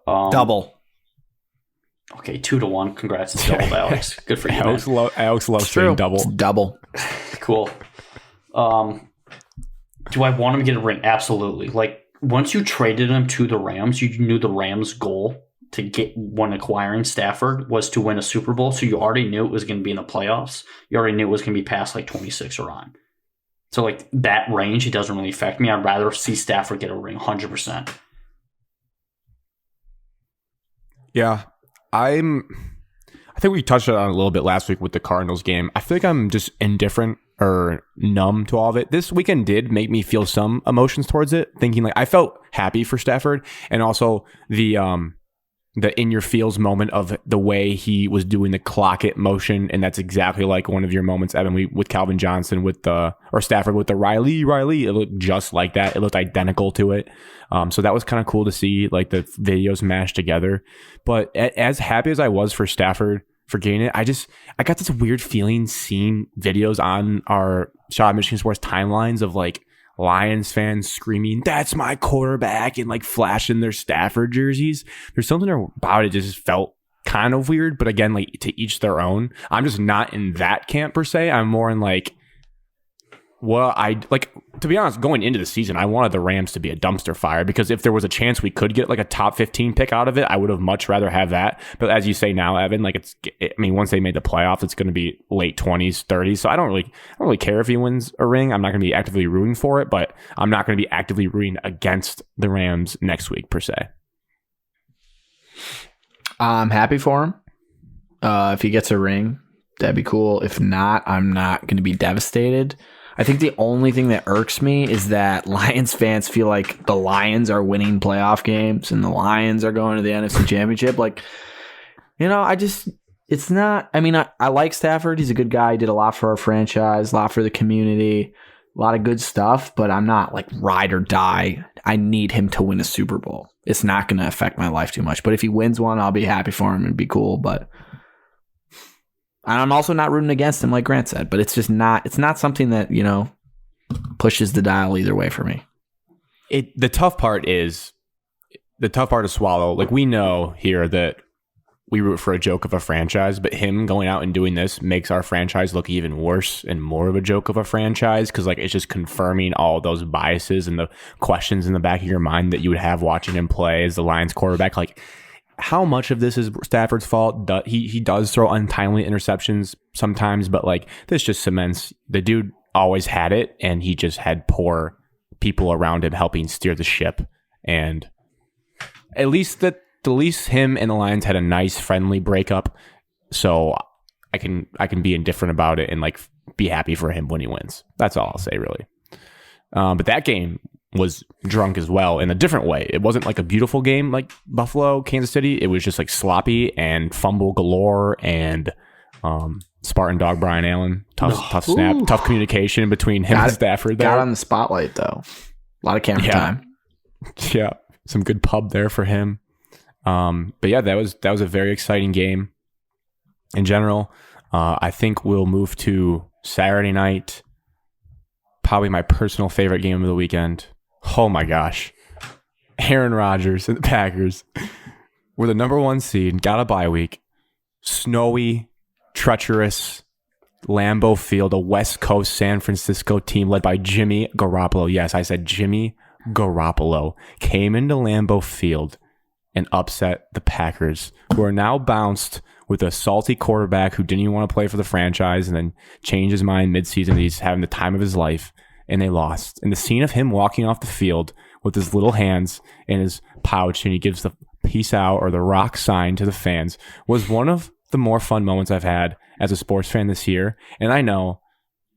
Double. Okay, 2-1. Congrats, it's double, Alex. Good for you, Alex loves saying double. It's double. Cool. Do I want him to get a ring? Absolutely. Like, once you traded him to the Rams, you knew the Rams' goal to get when acquiring Stafford was to win a Super Bowl. So you already knew it was going to be in the playoffs. You already knew it was going to be past like 26 or on. So, like, that range, it doesn't really affect me. I'd rather see Stafford get a ring, 100%. Yeah. I think we touched on it a little bit last week with the Cardinals game. I feel like I'm just indifferent or numb to all of it. This weekend did make me feel some emotions towards it, thinking like I felt happy for Stafford, and also the in your feels moment of the way he was doing the clock it motion, and that's exactly like one of your moments, Evan, with Calvin Johnson or Stafford with the Riley. It looked just like that. It looked identical to it. So that was kind of cool to see, like the videos mashed together. But as happy as I was for Stafford for getting it, I got this weird feeling seeing videos on our Shout Out Michigan Sports timelines of like Lions fans screaming, "That's my quarterback," and like flashing their Stafford jerseys. There's something about it that just felt kind of weird, but again, like to each their own. I'm just not in that camp per se. I'm more in like, well, to be honest, going into the season, I wanted the Rams to be a dumpster fire, because if there was a chance we could get like a top 15 pick out of it, I would have much rather have that. But as you say now, Evan, like once they made the playoffs, it's going to be late 20s, 30s. So I don't really care if he wins a ring. I'm not going to be actively rooting for it, but I'm not going to be actively rooting against the Rams next week per se. I'm happy for him. If he gets a ring, that'd be cool. If not, I'm not going to be devastated. I think the only thing that irks me is that Lions fans feel like the Lions are winning playoff games and the Lions are going to the NFC Championship. Like, it's not. I mean, I like Stafford. He's a good guy. He did a lot for our franchise, a lot for the community, a lot of good stuff, but I'm not like ride or die. I need him to win a Super Bowl. It's not going to affect my life too much. But if he wins one, I'll be happy for him and be cool. But I'm also not rooting against him, like Grant said, but it's not something that, pushes the dial either way for me. The tough part to swallow. Like, we know here that we root for a joke of a franchise, but him going out and doing this makes our franchise look even worse and more of a joke of a franchise, because like it's just confirming all those biases and the questions in the back of your mind that you would have watching him play as the Lions quarterback. Like, how much of this is Stafford's fault? He does throw untimely interceptions sometimes, but like this just cements the dude always had it, and he just had poor people around him helping steer the ship. And at least him and the Lions had a nice friendly breakup, so I can be indifferent about it and like be happy for him when he wins. That's all I'll say, really. But that game was drunk as well in a different way. It wasn't like a beautiful game like Buffalo, Kansas City. It was just like sloppy and fumble galore and Spartan dog Brian Allen. Tough snap, tough communication between him and Stafford there. Got on the spotlight though. A lot of camera time. Yeah. Some good pub there for him. But yeah, that was a very exciting game in general. I think we'll move to Saturday night. Probably my personal favorite game of the weekend. Oh my gosh. Aaron Rodgers and the Packers were the number 1 seed, got a bye week. Snowy, treacherous Lambeau Field, a West Coast San Francisco team led by Jimmy Garoppolo. Yes, I said Jimmy Garoppolo came into Lambeau Field and upset the Packers, who are now bounced with a salty quarterback who didn't even want to play for the franchise and then changed his mind midseason. He's having the time of his life, and they lost. And the scene of him walking off the field with his little hands in his pouch and he gives the peace out or the rock sign to the fans was one of the more fun moments I've had as a sports fan this year. And I know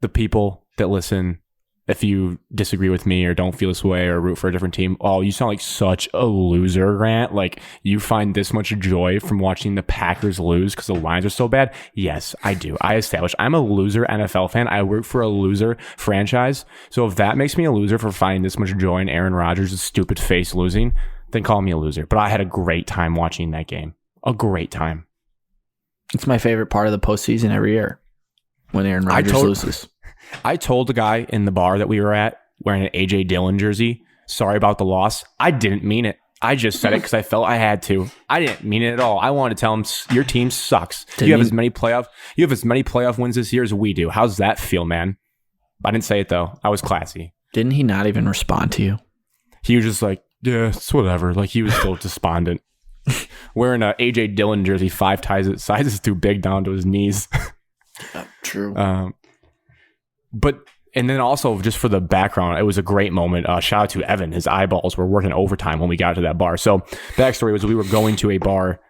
the people that listen, if you disagree with me or don't feel this way or root for a different team, oh, you sound like such a loser, Grant. Like, you find this much joy from watching the Packers lose because the Lions are so bad? Yes, I do. I established I'm a loser NFL fan. I work for a loser franchise. So if that makes me a loser for finding this much joy in Aaron Rodgers' stupid face losing, then call me a loser. But I had a great time watching that game. A great time. It's my favorite part of the postseason every year when Aaron Rodgers loses. I told the guy in the bar that we were at wearing an A.J. Dillon jersey, sorry about the loss. I didn't mean it. I just said it because I felt I had to. I didn't mean it at all. I wanted to tell him, your team sucks. You have as many playoff wins this year as we do. How's that feel, man? I didn't say it, though. I was classy. Didn't he not even respond to you? He was just like, yeah, it's whatever. Like, he was still despondent. Wearing an A.J. Dillon jersey 5 sizes too big down to his knees. True. But And then also, just for the background, it was a great moment. Shout out to Evan. His eyeballs were working overtime when we got to that bar. So backstory was we were going to a bar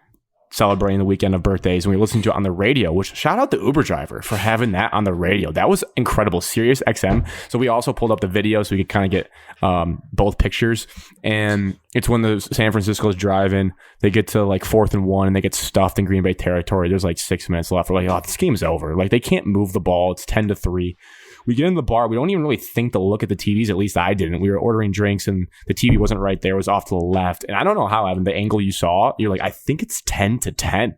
celebrating the weekend of birthdays, and we were listening to it on the radio, which shout out the Uber driver for having that on the radio. That was incredible. Sirius XM. So we also pulled up the video so we could kind of get both pictures. And it's when the San Francisco's driving, they get to like 4th and 1 and they get stuffed in Green Bay territory. There's like 6 minutes left. We're like, oh, this game's over. Like they can't move the ball. It's 10-3. We get in the bar. We don't even really think to look at the TVs. At least I didn't. We were ordering drinks and the TV wasn't right there. It was off to the left. And I don't know how, Evan, the angle you saw, you're like, I think it's 10-10. And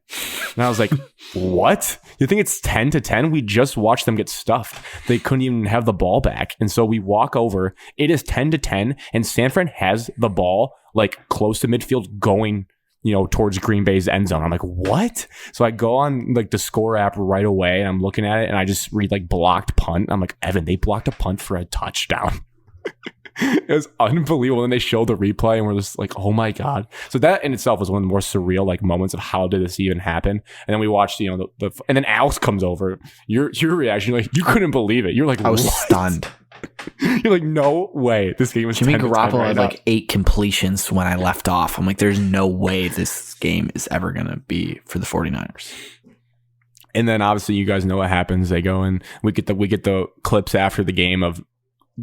I was like, what? You think it's 10-10? We just watched them get stuffed. They couldn't even have the ball back. And so we walk over. It is 10-10. And San Fran has the ball like close to midfield going, towards Green Bay's end zone. I'm like, what? So I go on like the score app right away and I'm looking at it and I just read like blocked punt. I'm like, Evan, they blocked a punt for a touchdown. It was unbelievable. And they showed the replay and we're just like, oh my God. So that in itself was one of the more surreal like moments of how did this even happen? And then we watched, and then Alex comes over. Your reaction, like you couldn't believe it. You're like, I was what? stunned. You're like, no way. This game was Jimmy 10-10 Garoppolo right had now. like 8 completions when I left off. I'm like, there's no way this game is ever going to be for the 49ers. And then obviously you guys know what happens. They go and we get the clips after the game of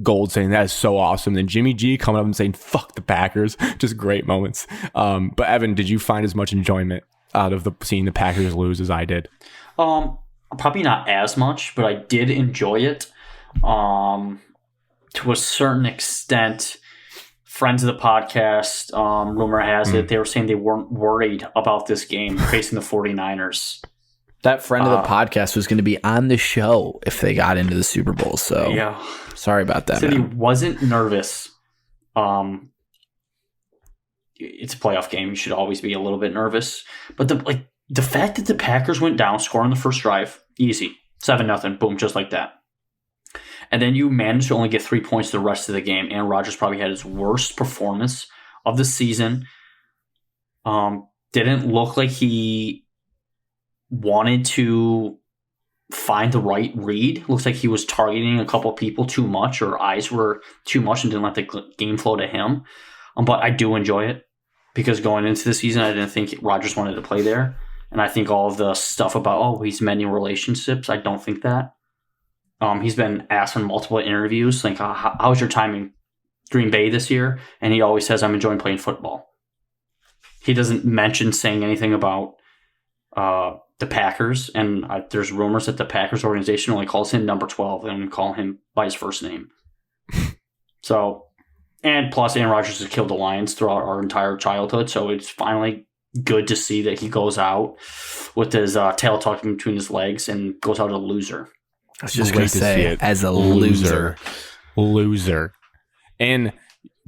Gold saying that is so awesome. Then Jimmy G coming up and saying fuck the Packers. Just great moments. But Evan, did you find as much enjoyment out of seeing the Packers lose as I did? Probably not as much, but I did enjoy it. To a certain extent, friends of the podcast, rumor has it, they were saying they weren't worried about this game facing the 49ers. That friend of the podcast was going to be on the show if they got into the Super Bowl. So yeah, sorry about that. Said man. he wasn't nervous. It's a playoff game. You should always be a little bit nervous. But the fact that the Packers went down, scoring the first drive, easy, 7-0, boom, just like that. And then you managed to only get 3 points the rest of the game. Aaron Rodgers probably had his worst performance of the season. Didn't look like he wanted to find the right read. Looks like he was targeting a couple people too much, or eyes were too much and didn't let the game flow to him. But I do enjoy it because going into the season, I didn't think Rodgers wanted to play there. And I think all of the stuff about, he's mending relationships, I don't think that. He's been asked in multiple interviews, like, how's your time in Green Bay this year? And he always says, I'm enjoying playing football. He doesn't mention saying anything about the Packers. And there's rumors that the Packers organization only calls him number 12 and call him by his first name. So, and plus Aaron Rodgers has killed the Lions throughout our entire childhood. So it's finally good to see that he goes out with his tail tucked between his legs and goes out a loser. I was just going to say, as a loser. And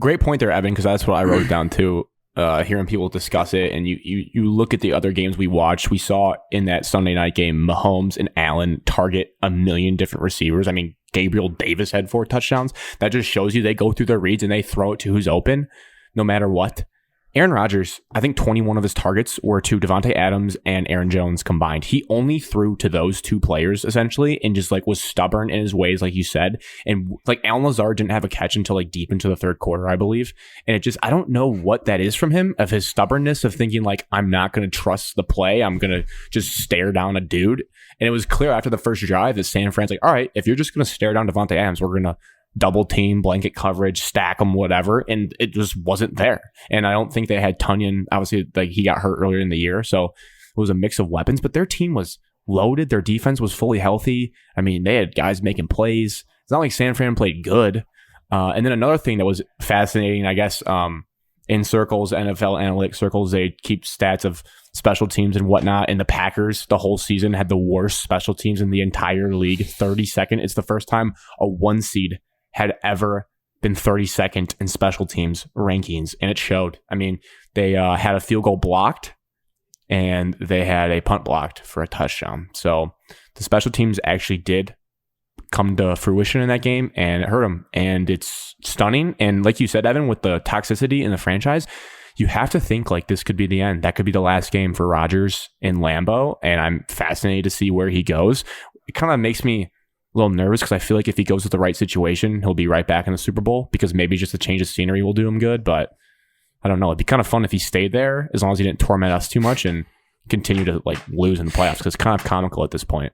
great point there, Evan, because that's what I wrote down too. Hearing people discuss it, and you look at the other games we watched. We saw in that Sunday night game, Mahomes and Allen target a million different receivers. I mean, Gabriel Davis had 4 touchdowns. That just shows you they go through their reads and they throw it to who's open, no matter what. Aaron Rodgers, I think 21 of his targets were to Devontae Adams and Aaron Jones combined. He only threw to those 2 players essentially, and just like was stubborn in his ways, like you said. And like Allen Lazard didn't have a catch until like deep into the third quarter, I believe. And it just, I don't know what that is from him, of his stubbornness of thinking like, I'm not going to trust the play. I'm going to just stare down a dude. And it was clear after the first drive that San Fran's like, all right, if you're just going to stare down Devontae Adams, we're going to double team, blanket coverage, stack them, whatever. And it just wasn't there. And I don't think they had Tunyon. Obviously, like he got hurt earlier in the year. So it was a mix of weapons, but their team was loaded. Their defense was fully healthy. I mean, they had guys making plays. It's not like San Fran played good. And then another thing that was fascinating, I guess, in circles, NFL analytic circles, they keep stats of special teams and whatnot. And the Packers, the whole season, had the worst special teams in the entire league, 32nd. It's the first time a 1 seed had ever been 32nd in special teams rankings, and it showed. I mean, they had a field goal blocked, and they had a punt blocked for a touchdown. So the special teams actually did come to fruition in that game, and it hurt them. And it's stunning. And like you said, Evan, with the toxicity in the franchise, you have to think like this could be the end. That could be the last game for Rodgers in Lambeau, and I'm fascinated to see where he goes. It kind of makes me little nervous because I feel like if he goes with the right situation, he'll be right back in the Super Bowl because maybe just a change of scenery will do him good. But I don't know. It'd be kind of fun if he stayed there as long as he didn't torment us too much and continue to like lose in the playoffs because it's kind of comical at this point.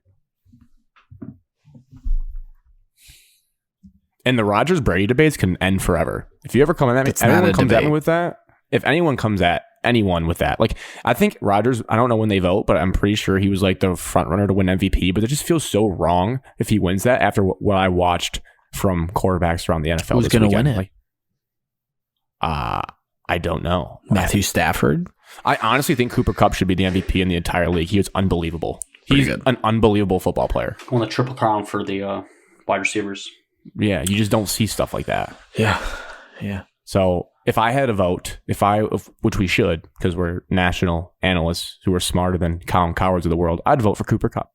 And the Rodgers Brady debates can end forever. If you ever come at me, anyone comes at me with that. If anyone comes at anyone with that, like I think Rodgers, I don't know when they vote, but I'm pretty sure he was like the front runner to win MVP. But it just feels so wrong if he wins that after what I watched from quarterbacks around the NFL. Who's going to win it? Like, I don't know. Matthew Stafford. I honestly think Cooper Kupp should be the MVP in the entire league. He was unbelievable. He's an unbelievable football player. Won the Triple Crown for the wide receivers. Yeah, you just don't see stuff like that. Yeah. So if I had a vote, which we should, because we're national analysts who are smarter than Colin Cowards of the world, I'd vote for Cooper Kupp.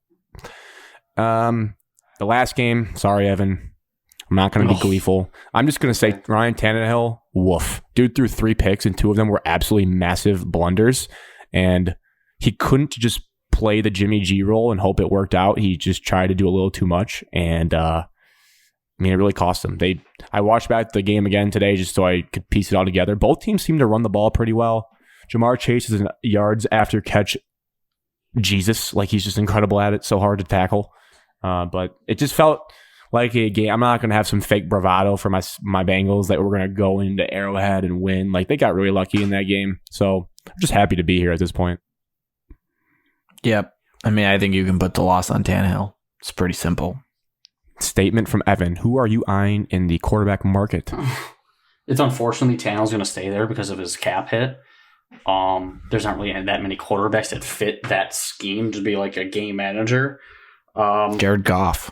The last game, sorry, Evan, I'm not going to be gleeful. I'm just going to say Ryan Tannehill, woof. Dude threw 3 picks, and 2 of them were absolutely massive blunders, and he couldn't just play the Jimmy G role and hope it worked out. He just tried to do a little too much, and I mean, it really cost them. I watched back the game again today just so I could piece it all together. Both teams seem to run the ball pretty well. Jamar Chase is an yards after catch Jesus. Like, he's just incredible at it. So hard to tackle. But it just felt like a game. I'm not going to have some fake bravado for my Bengals that we're going to go into Arrowhead and win. Like, they got really lucky in that game. So I'm just happy to be here at this point. Yep. I mean, I think you can put the loss on Tannehill. It's pretty simple. Statement from Evan. Who are you eyeing in the quarterback market? It's unfortunately Tannehill's going to stay there because of his cap hit. There's not really that many quarterbacks that fit that scheme to be like a game manager. Jared Goff.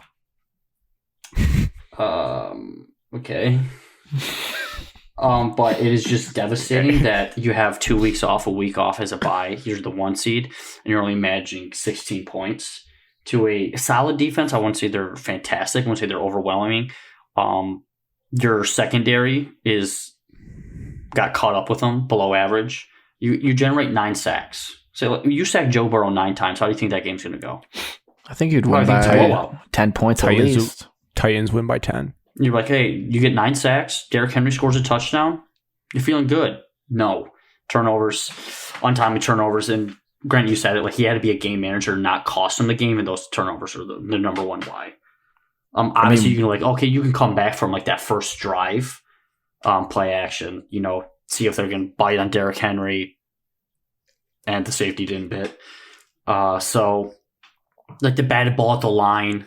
Okay. But it is just devastating that you have 2 weeks off, a week off as a bye. You're the 1 seed, and you're only managing 16 points. To a solid defense, I wouldn't say they're fantastic. I wouldn't say they're overwhelming. Your secondary got caught up with them, below average. You generate 9 sacks. So you sack Joe Burrow 9 times. How do you think that game's going to go? I think you'd win by 10 points at least. Titans win by 10. You're like, hey, you get 9 sacks. Derrick Henry scores a touchdown. You're feeling good. No. Turnovers, untimely turnovers, and Grant, you said it, like he had to be a game manager, not cost him the game, and those turnovers are the number one why. Obviously, you can you can come back from like that first drive, play action, see if they're going to bite on Derrick Henry, and the safety didn't bit. So, like the batted ball at the line,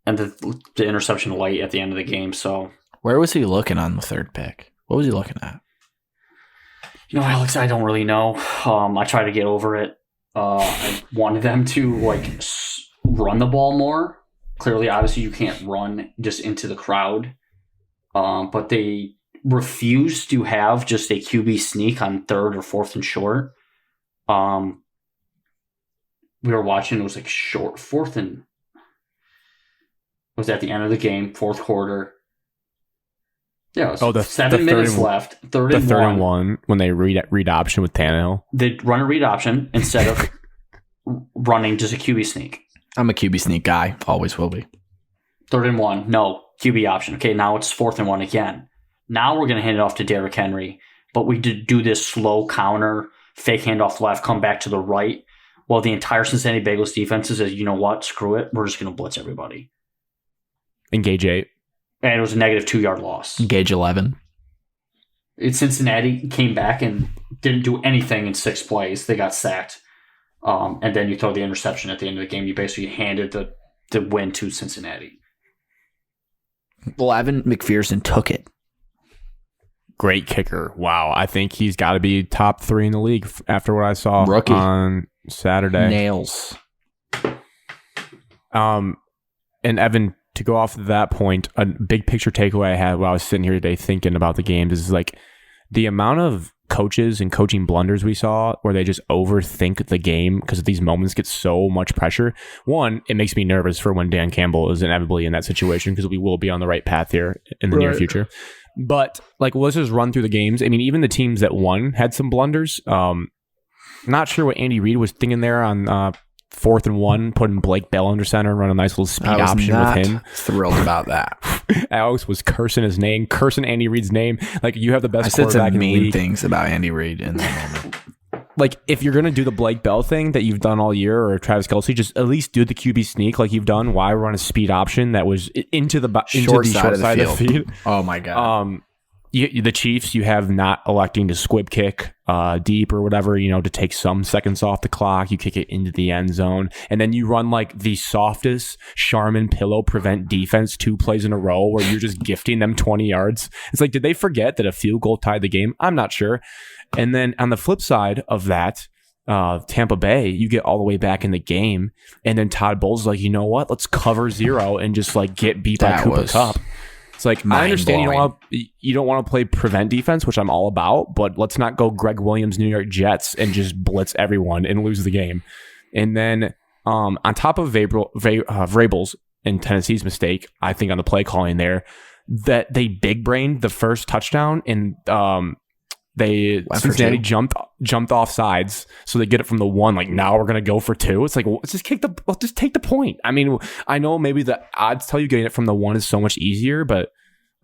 and the interception late at the end of the game. So, where was he looking on the 3rd pick? What was he looking at? Alex, I don't really know. I try to get over it. I wanted them to run the ball more. Clearly, obviously, you can't run just into the crowd. But they refuse to have just a QB sneak on 3rd or 4th and short. We were watching. It was like short 4th and it was at the end of the game, 4th quarter. Yeah, it was 7 minutes left. Third and one when they read option with Tannehill. They run a read option instead of running just a QB sneak. I'm a QB sneak guy. Always will be. 3rd and 1. No, QB option. Okay, now it's 4th and 1 again. Now we're going to hand it off to Derrick Henry, but we did do this slow counter, fake handoff left, come back to the right. Well, the entire Cincinnati Bengals defense says, you know what? Screw it. We're just going to blitz everybody. Engage 8. And it was a negative 2-yard loss. Engage 11. Cincinnati came back and didn't do anything in 6 plays. They got sacked. And then you throw the interception at the end of the game. You basically handed the win to Cincinnati. Well, Evan McPherson took it. Great kicker. Wow. I think he's got to be top 3 in the league after what I saw on Saturday. Nails. And Evan, to go off of that point, a big picture takeaway I had while I was sitting here today thinking about the games is like the amount of coaches and coaching blunders we saw where they just overthink the game because these moments get so much pressure. One, it makes me nervous for when Dan Campbell is inevitably in that situation because we will be on the right path here in the near future. But let's just run through the games. I mean, even the teams that won had some blunders. Not sure what Andy Reid was thinking there on 4th and 1, putting Blake Bell under center, run a nice little speed option with him. Thrilled about that. Alex was cursing his name, cursing Andy Reid's name. Like, you have the best I said quarterback some in the mean league. things about Andy Reid in that moment. Like, if you're going to do the Blake Bell thing that you've done all year, or Travis Kelce, just at least do the QB sneak like you've done. Why run a speed option that was into the short side of the field? Oh, my God. The Chiefs, you have not electing to squib kick deep or whatever, to take some seconds off the clock. You kick it into the end zone. And then you run like the softest Charmin pillow prevent defense 2 plays in a row where you're just gifting them 20 yards. It's like, did they forget that a field goal tied the game? I'm not sure. And then on the flip side of that, Tampa Bay, you get all the way back in the game. And then Todd Bowles is like, you know what? Let's cover 0 and just like get beat by Cooper Kupp. It's like, I understand you don't want to play prevent defense, which I'm all about, but let's not go Greg Williams, New York Jets, and just blitz everyone and lose the game. And then on top of Vrabel's and Tennessee's mistake, I think on the play calling there, that they big brained the first touchdown and Cincinnati jumped off sides, so they get it from the 1. Like, now we're gonna go for 2. It's like, let's just take the point. I mean, I know maybe the odds tell you getting it from the 1 is so much easier, but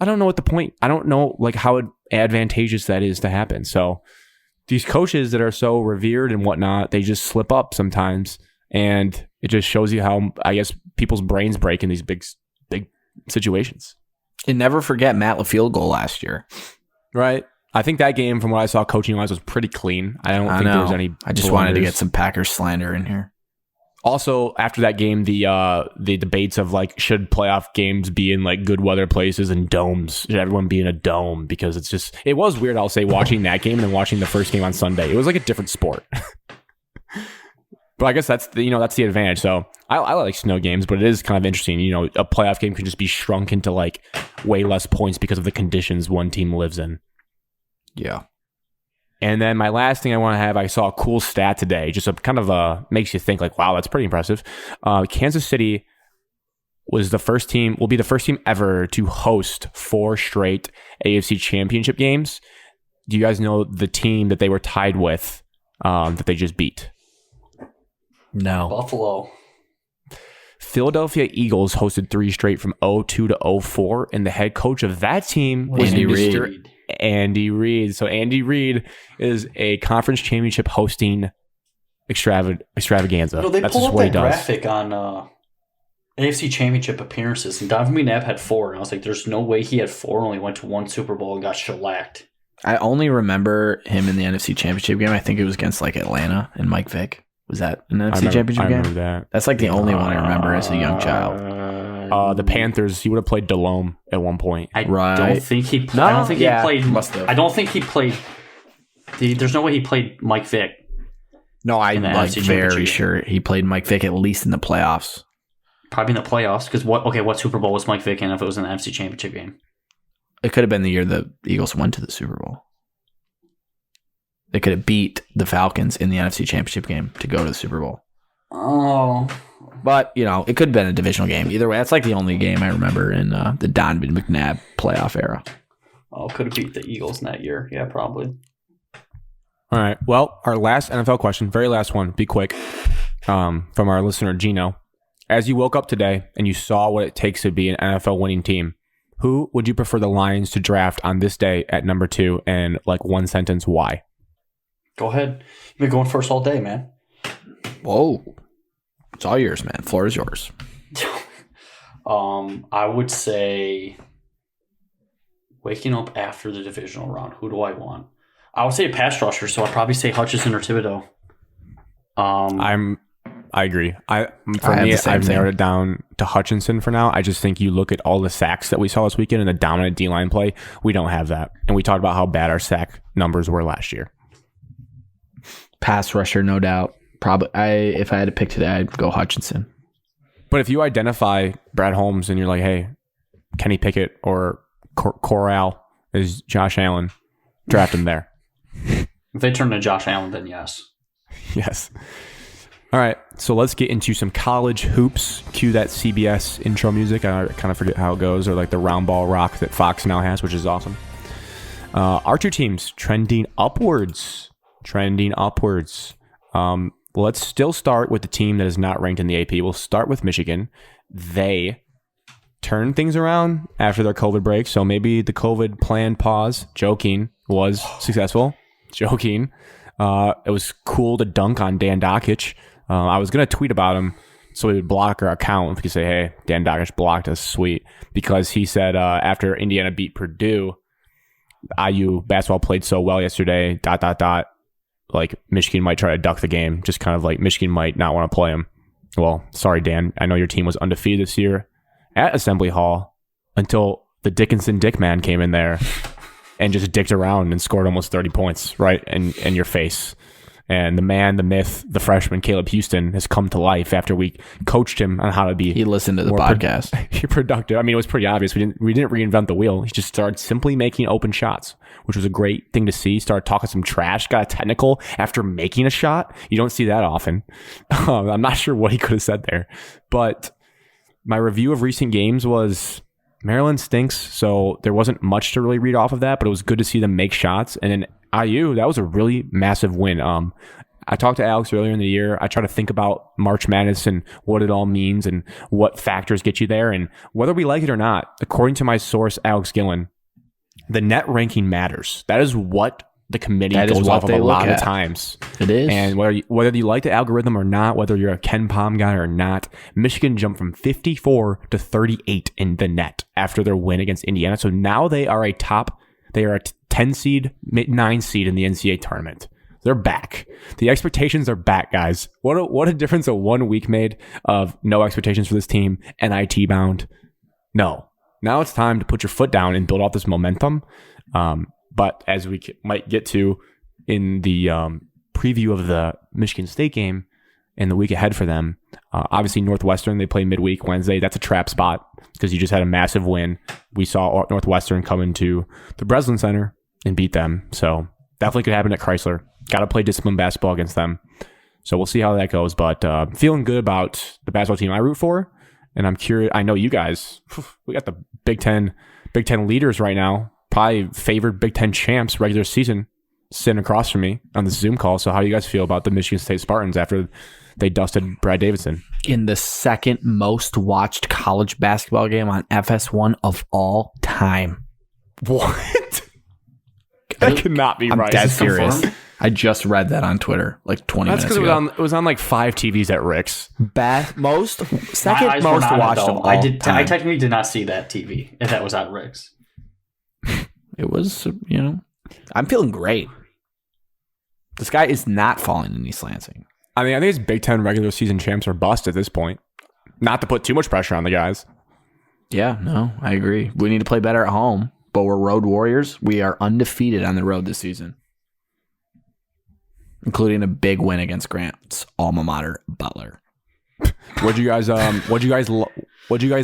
I don't know what the point. I don't know like how advantageous that is to happen. So these coaches that are so revered and whatnot, they just slip up sometimes, and it just shows you how, I guess, people's brains break in these big situations. And never forget Matt LaField goal last year, right? I think that game, from what I saw coaching-wise, was pretty clean. I don't think there was any I just wanted to get some Packers slander in here. Also, after that game, the debates of, like, should playoff games be in, like, good weather places and domes? Should everyone be in a dome? Because it was weird, I'll say, watching that game and then watching the first game on Sunday. It was like a different sport. But I guess that's the advantage. So I like snow games, but it is kind of interesting. A playoff game can just be shrunk into, like, way less points because of the conditions one team lives in. Yeah. And then my last thing I want to have, I saw a cool stat today. Just makes you think like, wow, that's pretty impressive. Kansas City will be the first team ever to host 4 straight AFC Championship games. Do you guys know the team that they were tied with that they just beat? No. Buffalo. Philadelphia Eagles hosted 3 straight from 2002 to 2004, and the head coach of that team was Mr. Andy Reid. So Andy Reid is a conference championship hosting extravaganza. They That's pulled just up what he that does. graphic on AFC championship appearances, and Donovan McNabb had 4, and I was like, there's no way he had 4 and only went to 1 Super Bowl and got shellacked. I only remember him in the NFC Championship game. I think it was against like Atlanta and Mike Vick. Was that an NFC Championship game? I remember that. That's like the only one I remember as a young child. The Panthers, he would have played Delhomme at one point. I don't think he played. Must have. I don't think he played. There's no way he played Mike Vick. No, I'm the like NFC very Championship sure he played Mike Vick at least in the playoffs. Probably in the playoffs, because what Super Bowl was Mike Vick in if it was an NFC Championship game? It could have been the year the Eagles went to the Super Bowl. They could have beat the Falcons in the NFC Championship game to go to the Super Bowl. Oh. But, it could have been a divisional game. Either way, that's like the only game I remember in the Donovan McNabb playoff era. Oh, could have beat the Eagles in that year. Yeah, probably. All right. Well, our last NFL question, very last one, be quick, from our listener, Gino. As you woke up today and you saw what it takes to be an NFL winning team, who would you prefer the Lions to draft on this day at number 2, and like one sentence, why? Go ahead. You've been going first all day, man. Whoa. It's all yours, man. Floor is yours. I would say waking up after the divisional round. Who do I want? I would say a pass rusher, so I'd probably say Hutchinson or Thibodeau. I agree. I've narrowed it down to Hutchinson for now. I just think you look at all the sacks that we saw this weekend and the dominant D-line play. We don't have that. And we talked about how bad our sack numbers were last year. Pass rusher, no doubt. Probably, if I had to pick today, I'd go Hutchinson. But if you identify Brad Holmes and you're like, hey, Kenny Pickett or Corral is Josh Allen, draft him there. If they turn to Josh Allen, then yes. Yes. All right, so let's get into some college hoops. Cue that CBS intro music. I kind of forget how it goes, or like the round ball rock that Fox now has, which is awesome. Our 2 teams trending upwards. let's still start with the team that is not ranked in the AP. We'll start with Michigan. They turned things around after their COVID break. So maybe the COVID planned pause, joking, was successful. Joking. It was cool to dunk on Dan Dockich. I was going to tweet about him so we would block our account. We could say, hey, Dan Dockich blocked us. Sweet. Because he said after Indiana beat Purdue, IU basketball played so well yesterday, ... Like Michigan might try to duck the game. Just kind of like Michigan might not want to play him. Well, sorry, Dan. I know your team was undefeated this year at Assembly Hall until the Dickinson Dick Man came in there and just dicked around and scored almost 30 points right in your face. And the man, the myth, the freshman, Caleb Houston, has come to life after we coached him on how to be. He listened to the podcast. Productive. I mean, it was pretty obvious. We didn't reinvent the wheel. He just started simply making open shots, which was a great thing to see. Started talking some trash, got a technical after making a shot. You don't see that often. I'm not sure what he could have said there. But my review of recent games was Maryland stinks, so there wasn't much to really read off of that, but it was good to see them make shots. And then IU, that was a really massive win. I talked to Alex earlier in the year. I try to think about March Madness and what it all means and what factors get you there. And whether we like it or not, according to my source, Alex Gillen, the net ranking matters. That is what the committee goes off of a lot of times. It is. And whether you like the algorithm or not, whether you're a Ken Pom guy or not, Michigan jumped from 54 to 38 in the net after their win against Indiana. So now they are a 10 seed, 9 seed in the NCAA tournament. They're back. The expectations are back, guys. What a difference a 1 week made of no expectations for this team, NIT bound. No. Now it's time to put your foot down and build off this momentum. But as we might get to in the preview of the Michigan State game in the week ahead for them, obviously Northwestern, they play midweek Wednesday. That's a trap spot because you just had a massive win. We saw Northwestern come into the Breslin Center and beat them. So definitely could happen at Chrysler. Got to play disciplined basketball against them. So we'll see how that goes. But feeling good about the basketball team I root for. And I'm curious. I know you guys, we got the Big Ten leaders right now. Probably favored Big Ten champs regular season sitting across from me on the Zoom call. So how do you guys feel about the Michigan State Spartans after they dusted Brad Davidson? In the second most watched college basketball game on FS1 of all time. What? That cannot be right. I'm dead serious. I just read that on Twitter like 20 minutes ago. That's because it was on like 5 TVs at Rick's. Second most watched of all time. I technically did not see that TV if that was at Rick's. It was, I'm feeling great. This guy is not falling in East Lansing. I mean, I think his Big Ten regular season champs are bust at this point. Not to put too much pressure on the guys. Yeah, no, I agree. We need to play better at home, but we're road warriors. We are undefeated on the road this season, including a big win against Grant's alma mater, Butler. What'd you guys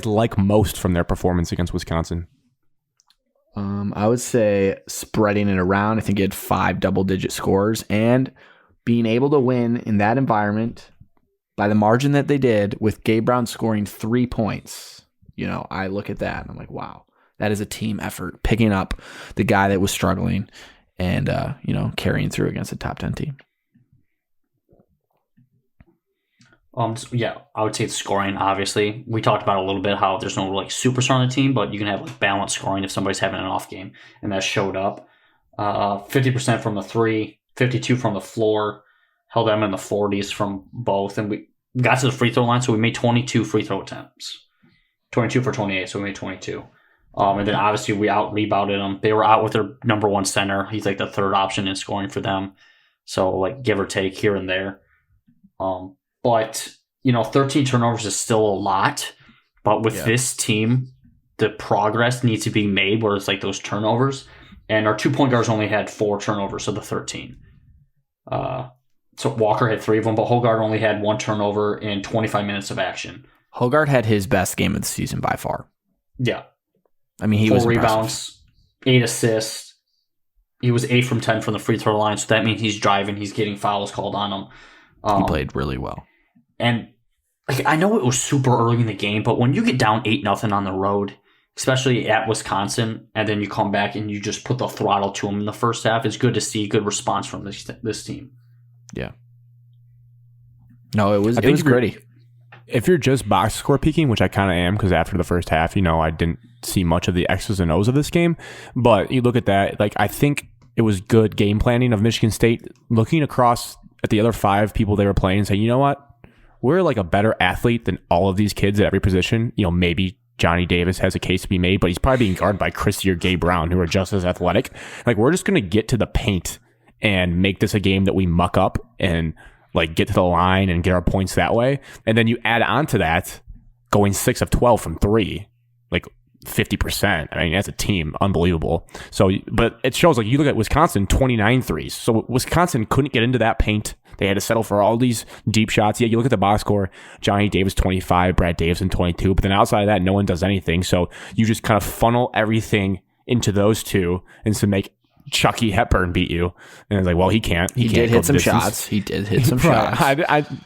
like most from their performance against Wisconsin? I would say spreading it around. I think he had 5 double-digit scores and being able to win in that environment by the margin that they did with Gabe Brown scoring 3 points. I look at that and I'm like, wow, that is a team effort, picking up the guy that was struggling and, carrying through against a top 10 team. Yeah, I would say it's scoring, obviously. We talked about a little bit how there's no superstar on the team, but you can have balanced scoring if somebody's having an off game, and that showed up. 50% from the 3, 52 from the floor, held them in the 40s from both, and we got to the free throw line, so we made 22 free throw attempts. 22 for 28, so we made 22. And then obviously we out-rebounded them. They were out with their number 1 center. He's like the third option in scoring for them. So give or take here and there. But, 13 turnovers is still a lot. But with this team, the progress needs to be made where it's those turnovers. And our 2-point guards only had 4 turnovers of the 13. So Walker had 3 of them, but Hogard only had 1 turnover in 25 minutes of action. Hogard had his best game of the season by far. Yeah. I mean, he 4 was rebounds, 8 assists. He was 8 from 10 from the free throw line, so that means he's driving. He's getting fouls called on him. He played really well. And I know it was super early in the game, but when you get down 8-0 on the road, especially at Wisconsin, and then you come back and you just put the throttle to them in the first half, it's good to see good response from this team. Yeah. No, it was gritty. If you're just box score peeking, which I kind of am, because after the first half, I didn't see much of the X's and O's of this game. But you look at that, like I think it was good game planning of Michigan State, looking across at the other 5 people they were playing and saying, you know what, we're like a better athlete than all of these kids at every position. Maybe Johnny Davis has a case to be made, but he's probably being guarded by Christie or Gabe Brown, who are just as athletic. Like, we're just going to get to the paint and make this a game that we muck up and like get to the line and get our points that way. And then you add on to that going 6 of 12 from 3, like 50%. I mean, as a team, unbelievable. So, but it shows, like, you look at Wisconsin, 29 threes. So Wisconsin couldn't get into that paint. They had to settle for all these deep shots. Yeah, you look at the box score, Johnny Davis 25, Brad Davison 22, but then outside of that, no one does anything. So you just kind of funnel everything into those two and to make Chucky Hepburn beat you. And it's like, well, he can't. He can't did hit some shots. He did hit some shots.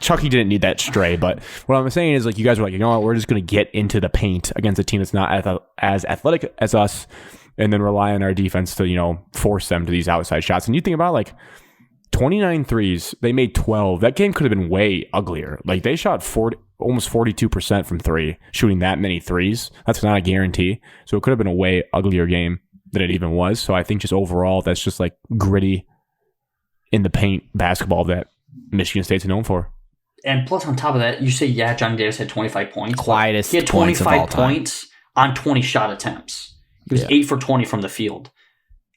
Chucky didn't need that stray, but what I'm saying is, like, you guys were like, you know what, we're just going to get into the paint against a team that's not as athletic as us, and then rely on our defense to, force them to these outside shots. And you think about, like, 29 threes, they made 12. That game could have been way uglier. Like, they shot almost 42% from 3, shooting that many threes. That's not a guarantee. So it could have been a way uglier game than it even was. So I think just overall, that's just like gritty in the paint basketball that Michigan State's known for. And plus, on top of that, you say, yeah, Johnny Davis had 25 points. Quietest. He had 25 points on 20 shot attempts. He was 8 for 20 from the field.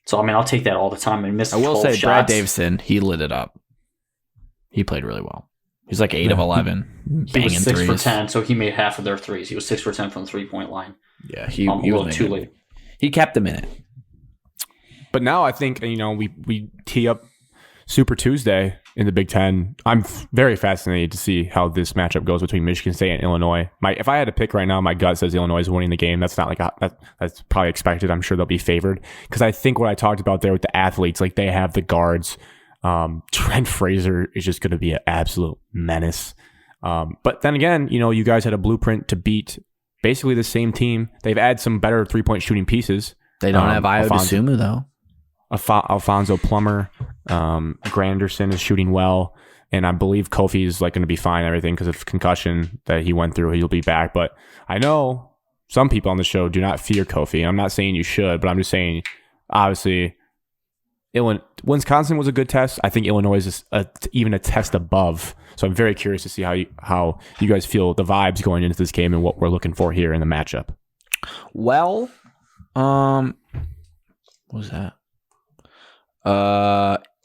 So, I mean, I'll take that all the time. And missed 12 shots. I will say, Brad Davison, he lit it up. He played really well. He's like 8 of 11. He was 6 for 10, so he made half of their threes. He was 6 for 10 from the 3-point line. Yeah, he was too late. He kept them in it. But now I think, we tee up Super Tuesday in the Big Ten. I'm very fascinated to see how this matchup goes between Michigan State and Illinois. If I had to pick right now, my gut says Illinois is winning the game. That's not that's probably expected. I'm sure they'll be favored because I think what I talked about there with the athletes, like they have the guards. Trent Fraser is just going to be an absolute menace. But then again, you guys had a blueprint to beat basically the same team. They've added some better 3-point shooting pieces. They don't have Ayo Dosunmu though. Alfonso Plummer, Granderson is shooting well, and I believe Kofi is like going to be fine and everything because of concussion that he went through. He'll be back, but I know some people on the show do not fear Kofi. I'm not saying you should, but I'm just saying, obviously, Wisconsin was a good test. I think Illinois is even a test above. So I'm very curious to see how you guys feel the vibes going into this game and what we're looking for here in the matchup. Well, what was that?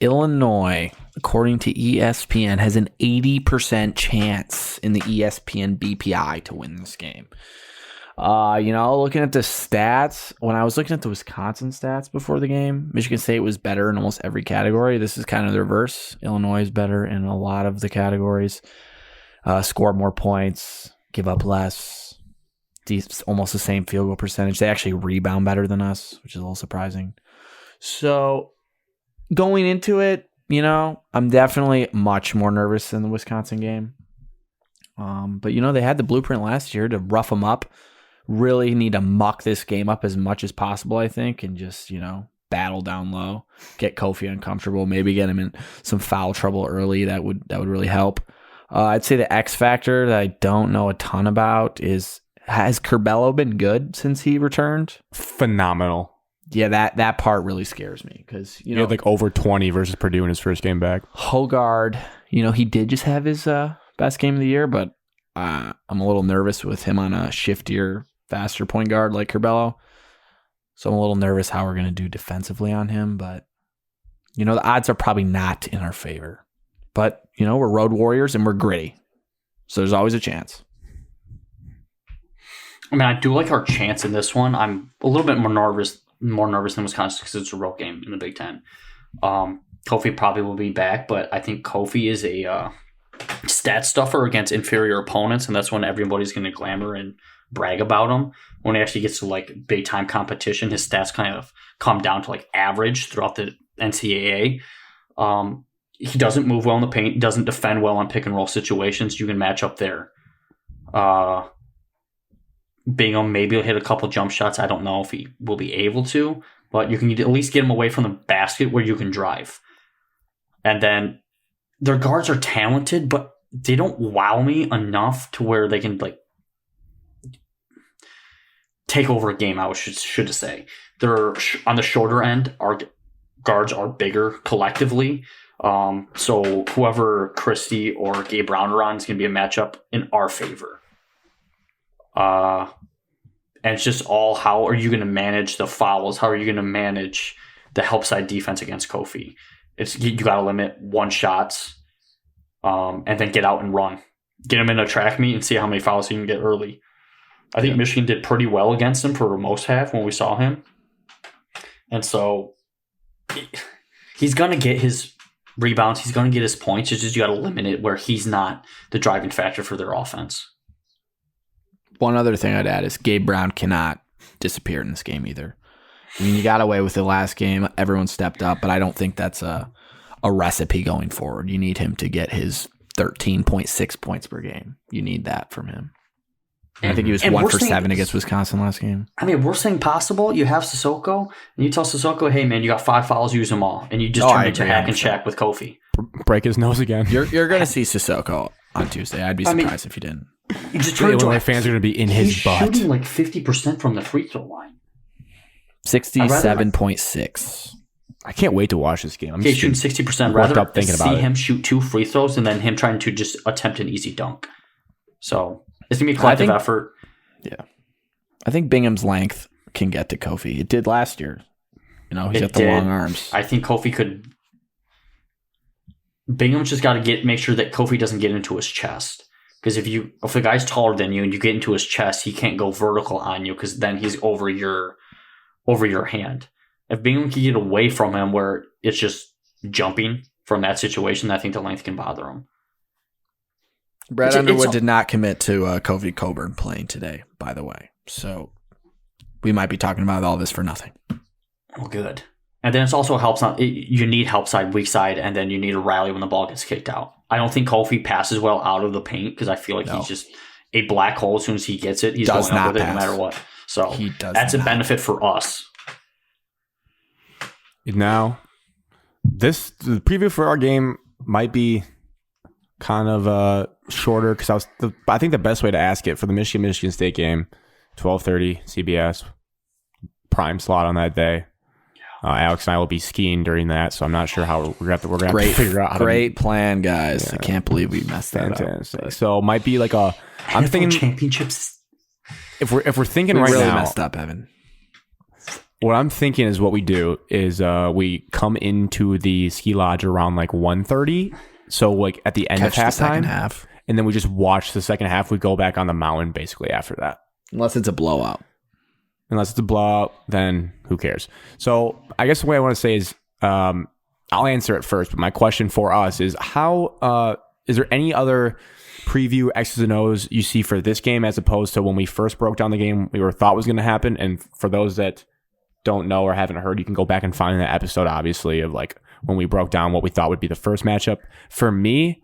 Illinois, according to ESPN, has an 80% chance in the ESPN BPI to win this game. Looking at the stats, when I was looking at the Wisconsin stats before the game, Michigan State was better in almost every category. This is kind of the reverse. Illinois is better in a lot of the categories. Score more points, give up less. Almost the same field goal percentage. They actually rebound better than us, which is a little surprising. So going into it, I'm definitely much more nervous than the Wisconsin game. But, they had the blueprint last year to rough them up. Really need to muck this game up as much as possible, I think, and just, battle down low, get Kofi uncomfortable, maybe get him in some foul trouble early. That would really help. I'd say the X factor that I don't know a ton about is, has Curbelo been good since he returned? Phenomenal. Yeah, that part really scares me because, he had like over 20 versus Purdue in his first game back. Hogard, he did just have his best game of the year, but I'm a little nervous with him on a shiftier, faster point guard like Curbelo. So I'm a little nervous how we're going to do defensively on him, but, the odds are probably not in our favor. But, we're road warriors and we're gritty. So there's always a chance. I mean, I do like our chance in this one. I'm a little bit more nervous than Wisconsin because it's a road game in the Big Ten. Kofi probably will be back, but I think Kofi is a stat stuffer against inferior opponents, and that's when everybody's going to glamour and brag about him. When he actually gets to like big time competition, his stats kind of come down to like average throughout the NCAA. He doesn't move well in the paint, doesn't defend well in pick and roll situations. You can match up there. Bingham maybe will hit a couple jump shots. I don't know if he will be able to, but you can at least get him away from the basket where you can drive. And then their guards are talented, but they don't wow me enough to where they can like take over a game. I should say they're on the shorter end. Our guards are bigger collectively. So whoever Christie or Gabe Brown are on is going to be a matchup in our favor. And it's just all, how are you going to manage the fouls? How are you going to manage the help side defense against Kofi? You got to limit one shots, and then get out and run. Get him in a track meet and see how many fouls he can get early. I think Michigan did pretty well against him for most half when we saw him. And so he's going to get his rebounds. He's going to get his points. It's just you got to limit it where he's not the driving factor for their offense. One other thing I'd add is Gabe Brown cannot disappear in this game either. I mean, you got away with the last game. Everyone stepped up, but I don't think that's a recipe going forward. You need him to get his 13.6 points per game. You need that from him. I think he was 1 for 7 against Wisconsin last game. I mean, we're saying possible. You have Sissoko, and you tell Sissoko, hey, man, you got 5 fouls, use them all. And you just turn into hack and shack with Kofi. Break his nose again. You're going to see Sissoko on Tuesday. I'd be surprised if you didn't. You just turn Illinois fans are going to be in his butt. He's shooting like 50% from the free throw line. 67.6. I can't wait to watch this game. I'm shooting 60%. Rather up thinking about see him shoot 2 free throws and then him trying to just attempt an easy dunk. So it's going to be a collective effort. Yeah. I think Bingham's length can get to Kofi. It did last year. You know, he's got the long arms. I think Kofi could. Bingham's just got to make sure that Kofi doesn't get into his chest. Because if the guy's taller than you and you get into his chest, he can't go vertical on you because then he's over your hand. If Bingham can get away from him where it's just jumping from that situation, I think the length can bother him. Brad Underwood did not commit to Kofi Coburn playing today, by the way. So we might be talking about all this for nothing. Well, good. And then it also helps on you need help side, weak side, and then you need a rally when the ball gets kicked out. I don't think Kofi passes well out of the paint because I feel like he's just a black hole. As soon as he gets it, he's going up with it no matter what. So that's a benefit for us. Now, the preview for our game might be kind of shorter because I think the best way to ask it for the Michigan State game, 12:30 CBS, prime slot on that day. Alex and I will be skiing during that, so I'm not sure how we're gonna have to figure out. Great plan, guys! Yeah. I can't believe we messed that up. So it might be like I'm thinking championships. If we're thinking we right really now, messed up, Evan. What I'm thinking is what we do is we come into the ski lodge around like 1:30. So like at the end of halftime, and then we just watch the second half. We go back on the mountain basically after that. Unless it's a blowout. Unless it's a blowout, then who cares? So I guess the way I want to say is I'll answer it first. But my question for us is is there any other preview X's and O's you see for this game as opposed to when we first broke down the game we thought was going to happen? And for those that don't know or haven't heard, you can go back and find that episode, obviously, of like when we broke down what we thought would be the first matchup. For me,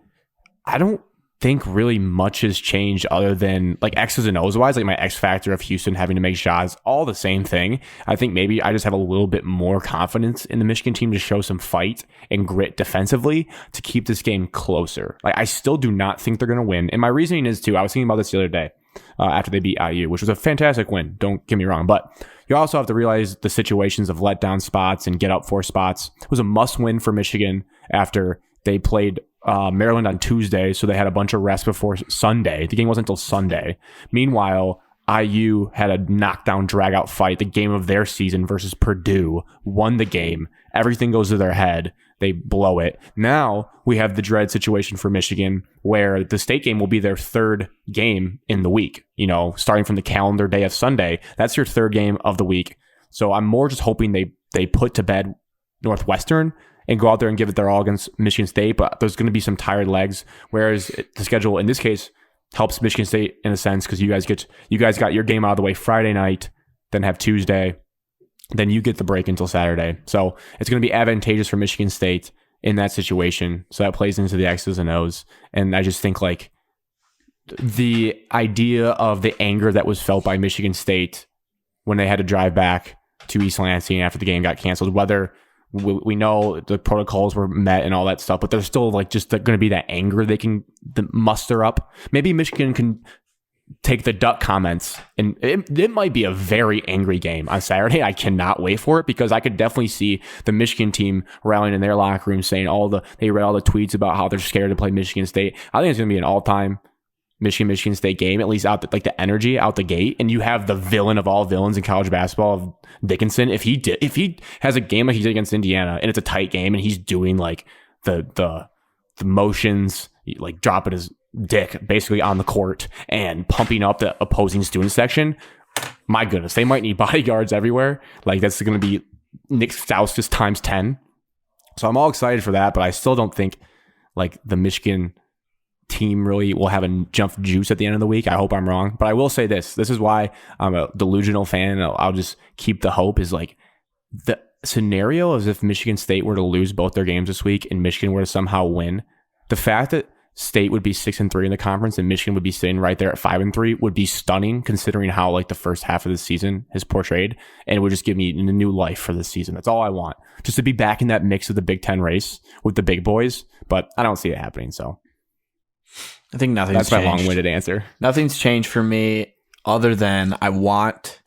I don't think really much has changed other than like X's and O's wise, like my X factor of Houston having to make shots, all the same thing. I think maybe I just have a little bit more confidence in the Michigan team to show some fight and grit defensively to keep this game closer. Like I still do not think they're going to win. And my reasoning is too, I was thinking about this the other day after they beat IU, which was a fantastic win. Don't get me wrong, but you also have to realize the situations of letdown spots and get up for spots. It was a must win for Michigan after they played Maryland on Tuesday, so they had a bunch of rest before Sunday. The game wasn't until Sunday. Meanwhile, IU had a knockdown, drag-out fight, the game of their season versus Purdue, won the game. Everything goes to their head. They blow it. Now we have the dread situation for Michigan where the state game will be their third game in the week, starting from the calendar day of Sunday. That's your third game of the week. So I'm more just hoping they put to bed Northwestern and go out there and give it their all against Michigan State, but there's going to be some tired legs, whereas the schedule in this case helps Michigan State in a sense because you guys got your game out of the way Friday night, then have Tuesday, then you get the break until Saturday. So it's going to be advantageous for Michigan State in that situation. So that plays into the X's and O's. And I just think like the idea of the anger that was felt by Michigan State when they had to drive back to East Lansing after the game got canceled, whether We know the protocols were met and all that stuff, but there's still like just going to be that anger they can muster up. Maybe Michigan can take the Duck comments, and it might be a very angry game on Saturday. I cannot wait for it because I could definitely see the Michigan team rallying in their locker room saying they read all the tweets about how they're scared to play Michigan State. I think it's going to be an all-time Michigan State game, at least out the energy out the gate. And you have the villain of all villains in college basketball, Dickinson. If he has a game like he did against Indiana and it's a tight game and he's doing like the motions, like dropping his dick basically on the court and pumping up the opposing student section, my goodness, they might need bodyguards everywhere. Like that's going to be Nick Stauskas times 10. So I'm all excited for that, but I still don't think like the Michigan team really will have a jump juice at the end of the week. I hope I'm wrong, but I will say this is why I'm a delusional fan. I'll just keep the hope is like the scenario as if Michigan State were to lose both their games this week and Michigan were to somehow win. The fact that State would be 6-3 in the conference and Michigan would be sitting right there at 5-3 would be stunning considering how like the first half of the season is portrayed, and it would just give me a new life for this season. That's all I want, just to be back in that mix of the Big Ten race with the big boys, but I don't see it happening. So I think nothing's changed. That's my long-winded answer. Nothing's changed for me other than I want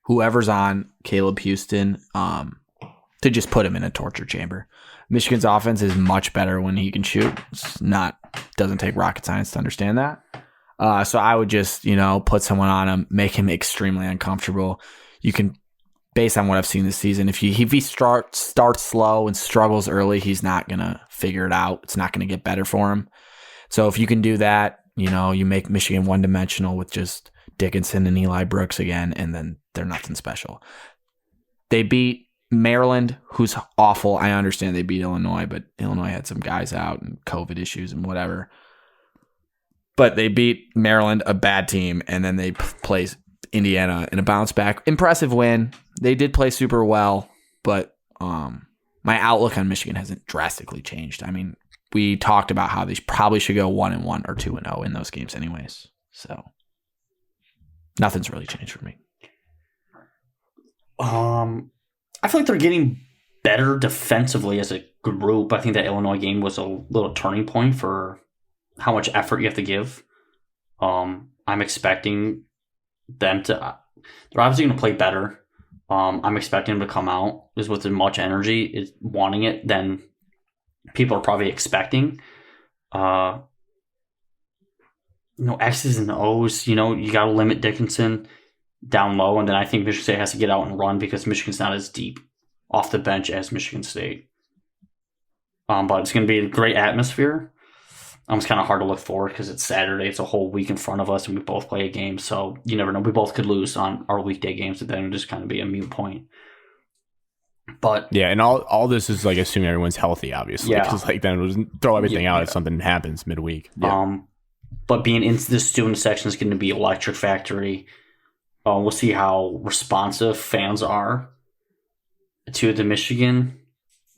whoever's on Caleb Houston to just put him in a torture chamber. Michigan's offense is much better when he can shoot. Doesn't take rocket science to understand that. So I would just, put someone on him, make him extremely uncomfortable. You can, based on what I've seen this season, if he starts slow and struggles early, he's not going to figure it out. It's not going to get better for him. So if you can do that, you make Michigan one-dimensional with just Dickinson and Eli Brooks again, and then they're nothing special. They beat Maryland, who's awful. I understand they beat Illinois, but Illinois had some guys out and COVID issues and whatever. But they beat Maryland, a bad team, and then they play Indiana in a bounce back. Impressive win. They did play super well, but my outlook on Michigan hasn't drastically changed. I mean, we talked about how they probably should go 1-1 or 2-0 in those games anyways. So nothing's really changed for me. I feel like they're getting better defensively as a group. I think that Illinois game was a little turning point for how much effort you have to give. I'm expecting them to. They're obviously going to play better. I'm expecting them to come out just with as much energy, wanting it, than people are probably expecting. X's and O's. You got to limit Dickinson down low, and then I think Michigan State has to get out and run because Michigan's not as deep off the bench as Michigan State. But it's going to be a great atmosphere. It's kind of hard to look forward because it's Saturday. It's a whole week in front of us, and we both play a game, so you never know. We both could lose on our weekday games, and then it would just kind of be a moot point. But yeah, and all this is like assuming everyone's healthy, obviously, because like then we'll throw everything out if something happens midweek. Yeah. But being into the student section is going to be electric factory. We'll see how responsive fans are to the Michigan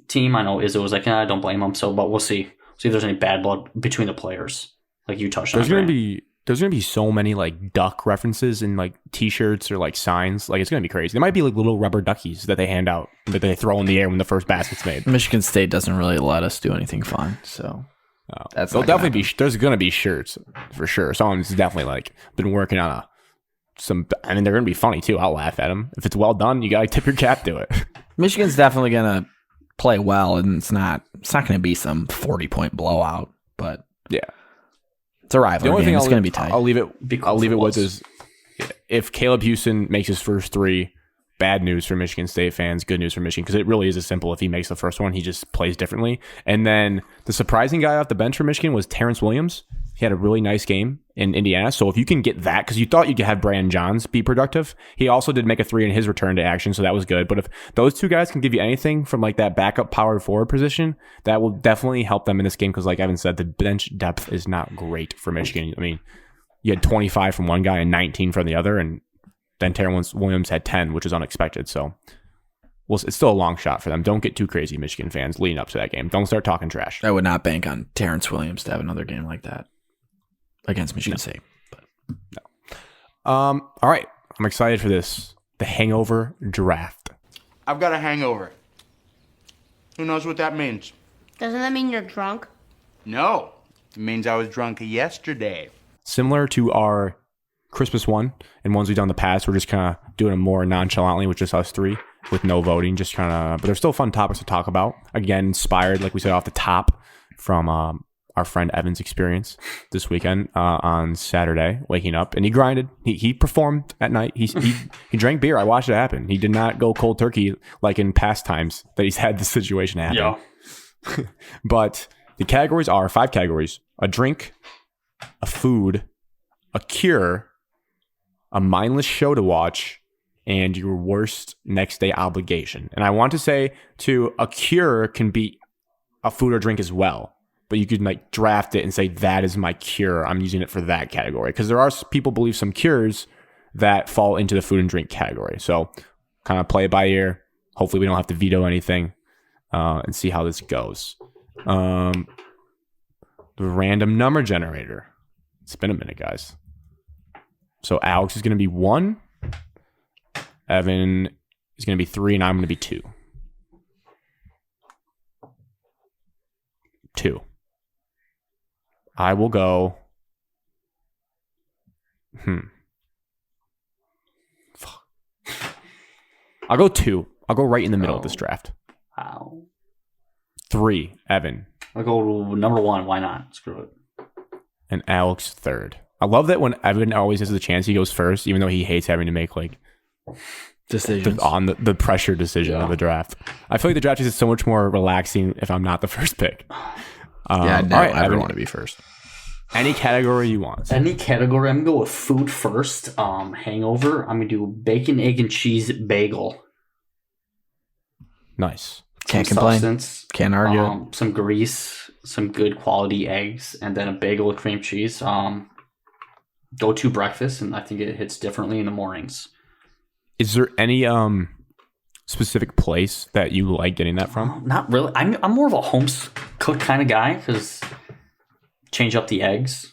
team. I know Izzo was like, I don't blame them. But we'll see. See if there's any bad blood between the players, like you touched on. There's gonna be so many like duck references in like T-shirts or like signs. Like it's gonna be crazy. There might be like little rubber duckies that they hand out that they throw in the air when the first basket's made. Michigan State doesn't really let us do anything fun, so there's gonna be shirts for sure. Someone's definitely like been working on they're gonna be funny too. I'll laugh at them if it's well done. You gotta tip your cap to it. Michigan's definitely gonna play well, and it's not gonna be some 40-point blowout, but yeah, it's a rivalry game. It's gonna be tight. I'll leave it with is if Caleb Houston makes his first three, bad news for Michigan State fans, good news for Michigan, because it really is as simple. If he makes the first one, he just plays differently. And then the surprising guy off the bench for Michigan was Terrence Williams. He had a really nice game in Indiana. So if you can get that, because you thought you could have Brandon Johns be productive, he also did make a three in his return to action, so that was good. But if those two guys can give you anything from like that backup power forward position, that will definitely help them in this game. Because like Evan said, the bench depth is not great for Michigan. I mean, you had 25 from one guy and 19 from the other, and then Terrence Williams had 10, which is unexpected. So it's still a long shot for them. Don't get too crazy, Michigan fans, leading up to that game. Don't start talking trash. I would not bank on Terrence Williams to have another game like that against Michigan State. But no. All right. I'm excited for this. The Hangover Draft. I've got a hangover. Who knows what that means? Doesn't that mean you're drunk? No. It means I was drunk yesterday. Similar to our Christmas one and ones we've done in the past, we're just kind of doing it more nonchalantly with just us three with no voting, just kind of, but there's still fun topics to talk about. Again, inspired, like we said off the top, from our friend Evan's experience this weekend on Saturday, waking up, and he grinded. He performed at night. He drank beer. I watched it happen. He did not go cold turkey like in past times that he's had this situation happen. Yeah. But the categories are 5 categories: a drink, a food, a cure, a mindless show to watch, and your worst next day obligation. And I want to say, too, a cure can be a food or drink as well. But you could like draft it and say, that is my cure. I'm using it for that category. Because there are people believe some cures that fall into the food and drink category. So kind of play it by ear. Hopefully we don't have to veto anything and see how this goes. The random number generator. It's been a minute, guys. So Alex is going to be 1. Evan is going to be 3, and I'm going to be 2. 2. I will go. Fuck. I'll go 2. I'll go right in the middle of this draft. Wow. 3, Evan. I'll go number 1. Why not? Screw it. And Alex 3rd. I love that when Evan always has the chance, he goes first, even though he hates having to make like Decisions. on the pressure decision of the draft. I feel like the draft is so much more relaxing if I'm not the first pick. No, all right, I Evan, want to be first. any category you want. Any category. I'm going to go with food first. Hangover. I'm going to do bacon, egg, and cheese bagel. Nice. Can't Some complain. substance, Can't argue. some grease, some good quality eggs, and then a bagel with cream cheese. Go-to breakfast, and I think it hits differently in the mornings. Is there any specific place that you like getting that from? Not really. I'm more of a home cooked kind of guy because change up the eggs.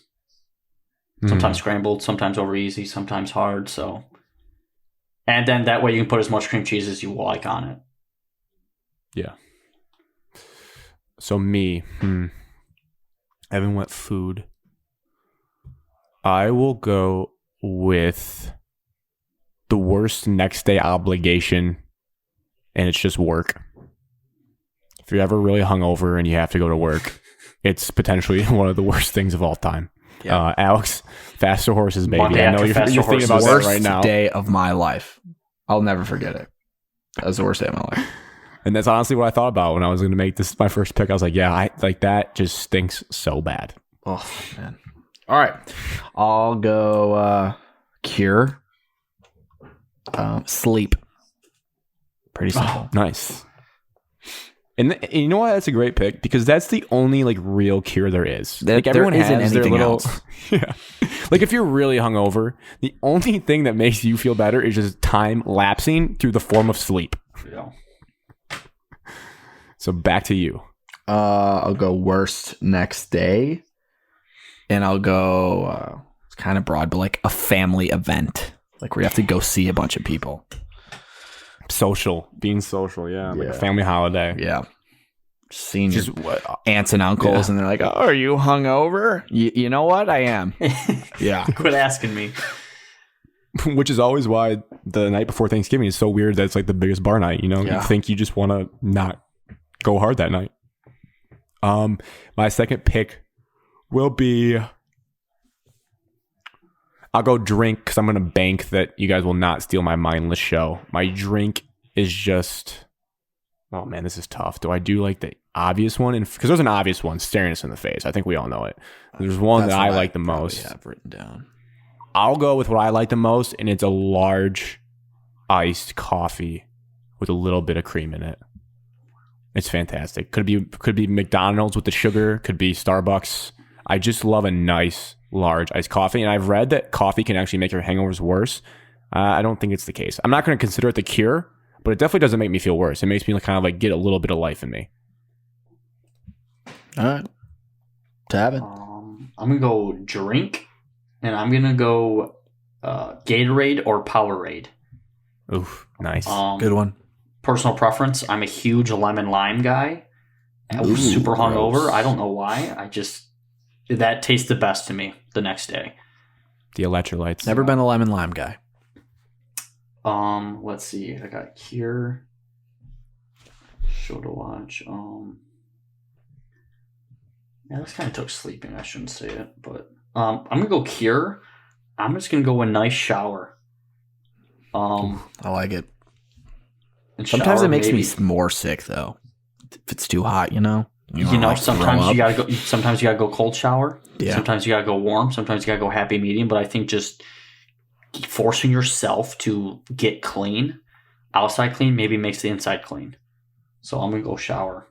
Sometimes scrambled, sometimes over easy, sometimes hard. So, and then that way you can put as much cream cheese as you like on it. Yeah. So me, Evan went food. I will go with the worst next day obligation, and it's just work. If you're ever really hungover and you have to go to work, it's potentially one of the worst things of all time. Yeah. Alex, faster horses, baby. Monday I know after you're Faster thinking about Horses. that right now. Worst day of my life. I'll never forget it. That was the worst day of my life. And that's honestly what I thought about when I was going to make this my first pick. I was like, yeah, I like that just stinks so bad. Oh, man. All right. I'll go cure. Sleep. Pretty simple. Nice. And you know why that's a great pick? Because that's the only like real cure there is. Like everyone isn't has their anything little else. yeah. Like if you're really hungover, the only thing that makes you feel better is just time lapsing through the form of sleep. Yeah. So back to you. I'll go worst next day. And I'll go it's kind of broad, but like a family event. Like where you have to go see a bunch of people. Being social, yeah. Like a family holiday. Yeah. Seeing Just your what aunts and uncles, and they're like, "Oh, are you hungover?" You know what? I am. Yeah. Quit asking me. Which is always why the night before Thanksgiving is so weird that it's like the biggest bar night, you know? Yeah. You think you just want to not go hard that night. My second pick will be I'll go drink because I'm going to bank that you guys will not steal my mindless show. My drink is just, oh man, this is tough. Do I do like the obvious one? Because there's an obvious one staring us in the face. I think we all know it. There's one that I like the most. Have written down. I'll go with what I like the most, and it's a large iced coffee with a little bit of cream in it. It's fantastic. Could be McDonald's with the sugar. Could be Starbucks. I just love a nice large iced coffee, and I've read that coffee can actually make your hangovers worse. I don't think it's the case. I'm not going to consider it the cure, but it definitely doesn't make me feel worse. It makes me kind of like get a little bit of life in me. All right. Tavin. I'm going to go drink, and I'm going to go Gatorade or Powerade. Oof, nice. Good one. personal preference. I'm a huge lemon lime guy. I was super hungover. gross. I don't know why. That tastes the best to me the next day. The electrolytes. Never been a lemon lime guy. Let's see. I got Cure. Show to watch. Yeah, this kind of took sleeping. I shouldn't say it, but I'm gonna go Cure. I'm just gonna go a nice shower. I like it. And Sometimes shower it makes maybe. me more sick though. If it's too hot, you know. You wanna, know, like, throw sometimes up. you gotta go. Sometimes you gotta go cold shower. Yeah. Sometimes you gotta go warm. Sometimes you gotta go happy medium. But I think just forcing yourself to get clean, outside clean, maybe makes the inside clean. So I'm gonna go shower.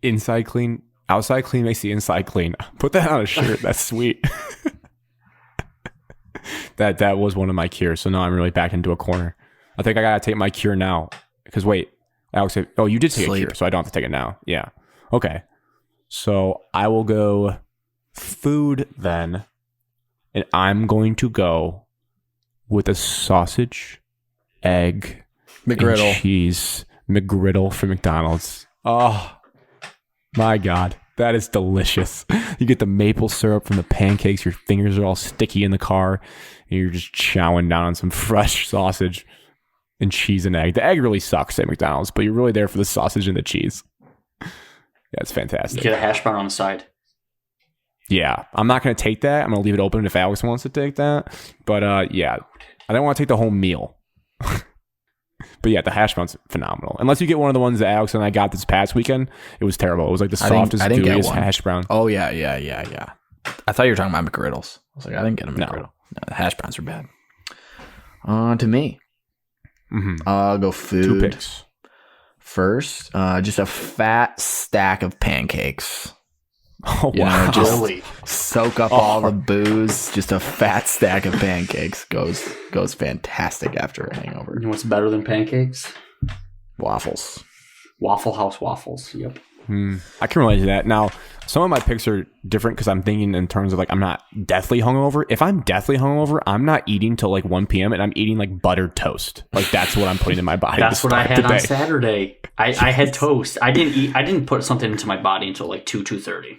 Inside clean, outside clean makes the inside clean. Put that on a shirt. That's sweet. That was one of my cures. So now I'm really back into a corner. I think I gotta take my cure now. Because wait, Alex, you did take Sleep. a cure, so I don't have to take it now. Yeah. Okay. So I will go food then, and I'm going to go with a sausage, egg, McGriddle. and cheese McGriddle from McDonald's. Oh my God. That is delicious. You get the maple syrup from the pancakes. Your fingers are all sticky in the car. And you're just chowing down on some fresh sausage and cheese and egg. The egg really sucks at McDonald's, but you're really there for the sausage and the cheese. Yeah, it's You fantastic. get a hash brown on the side. Yeah, I'm not going to take that. I'm going to leave it open if Alex wants to take that. But yeah, I don't want to take the whole meal. But yeah, the hash brown's phenomenal. Unless you get one of the ones that Alex and I got this past weekend, it was terrible. It was like the softest, I didn't get gooeyest one. hash brown. Oh yeah. I thought you were talking about McGriddles. I was like, I didn't get a No. McGriddle. No, the hash browns are bad. On to me. Mm-hmm. I'll go food. 2 picks. First. Just a fat stack of pancakes. Oh, You know, wow. just Holy. soak up all the booze. Just a fat stack of pancakes goes fantastic after a hangover. You know what's better than pancakes? Waffles. Waffle House waffles. Yep. I can relate to that. Now, some of my picks are different because I'm thinking in terms of like I'm not deathly hungover. If I'm deathly hungover, I'm not eating till like 1 p.m. and I'm eating like buttered toast. Like that's what I'm putting in my body. That's to what I start had the on day. Saturday. I had toast. I didn't put something into my body until like 2:30.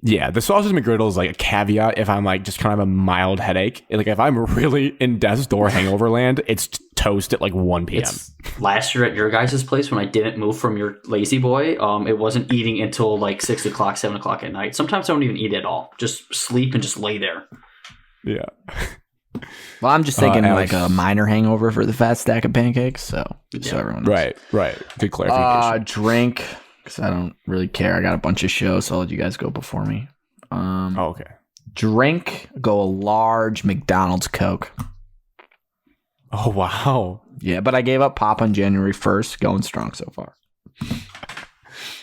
Yeah, the sausage McGriddle is like a caveat if I'm like just kind of a mild headache. Like if I'm really in death's door hangover land, it's toast at like 1 p.m. It's last year at your guys' place when I didn't move from your lazy boy. It wasn't eating until like 6 o'clock, 7 o'clock at night. Sometimes I don't even eat at all. Just sleep and just lay there. Yeah. Well, I'm just thinking Alex. like a minor hangover for the fat stack of pancakes. So Yeah. everyone knows. Right. Good clarification. Drink, because I don't really care. I got a bunch of shows, so I'll let you guys go before me. Oh, okay. Drink, go a large McDonald's Coke. Oh, wow. Yeah, but I gave up pop on January 1st. Going strong so far.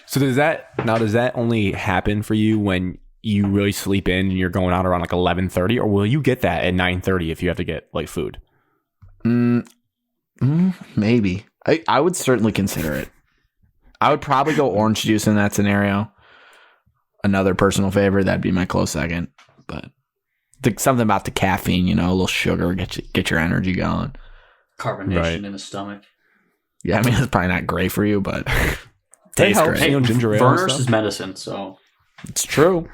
So does that only happen for you when you really sleep in and you're going out around like 11:30, or will you get that at 9:30 if you have to get like food? Maybe. I would certainly consider it. I would probably go orange juice in that scenario. Another personal favorite, that'd be my close second. But something about the caffeine, you know, a little sugar, get your energy going. Carbonation Right. in the stomach. Yeah, I mean, it's probably not great for you, but Tastes helps. great. You know, ginger ale and Verner's stuff. is medicine, so it's true.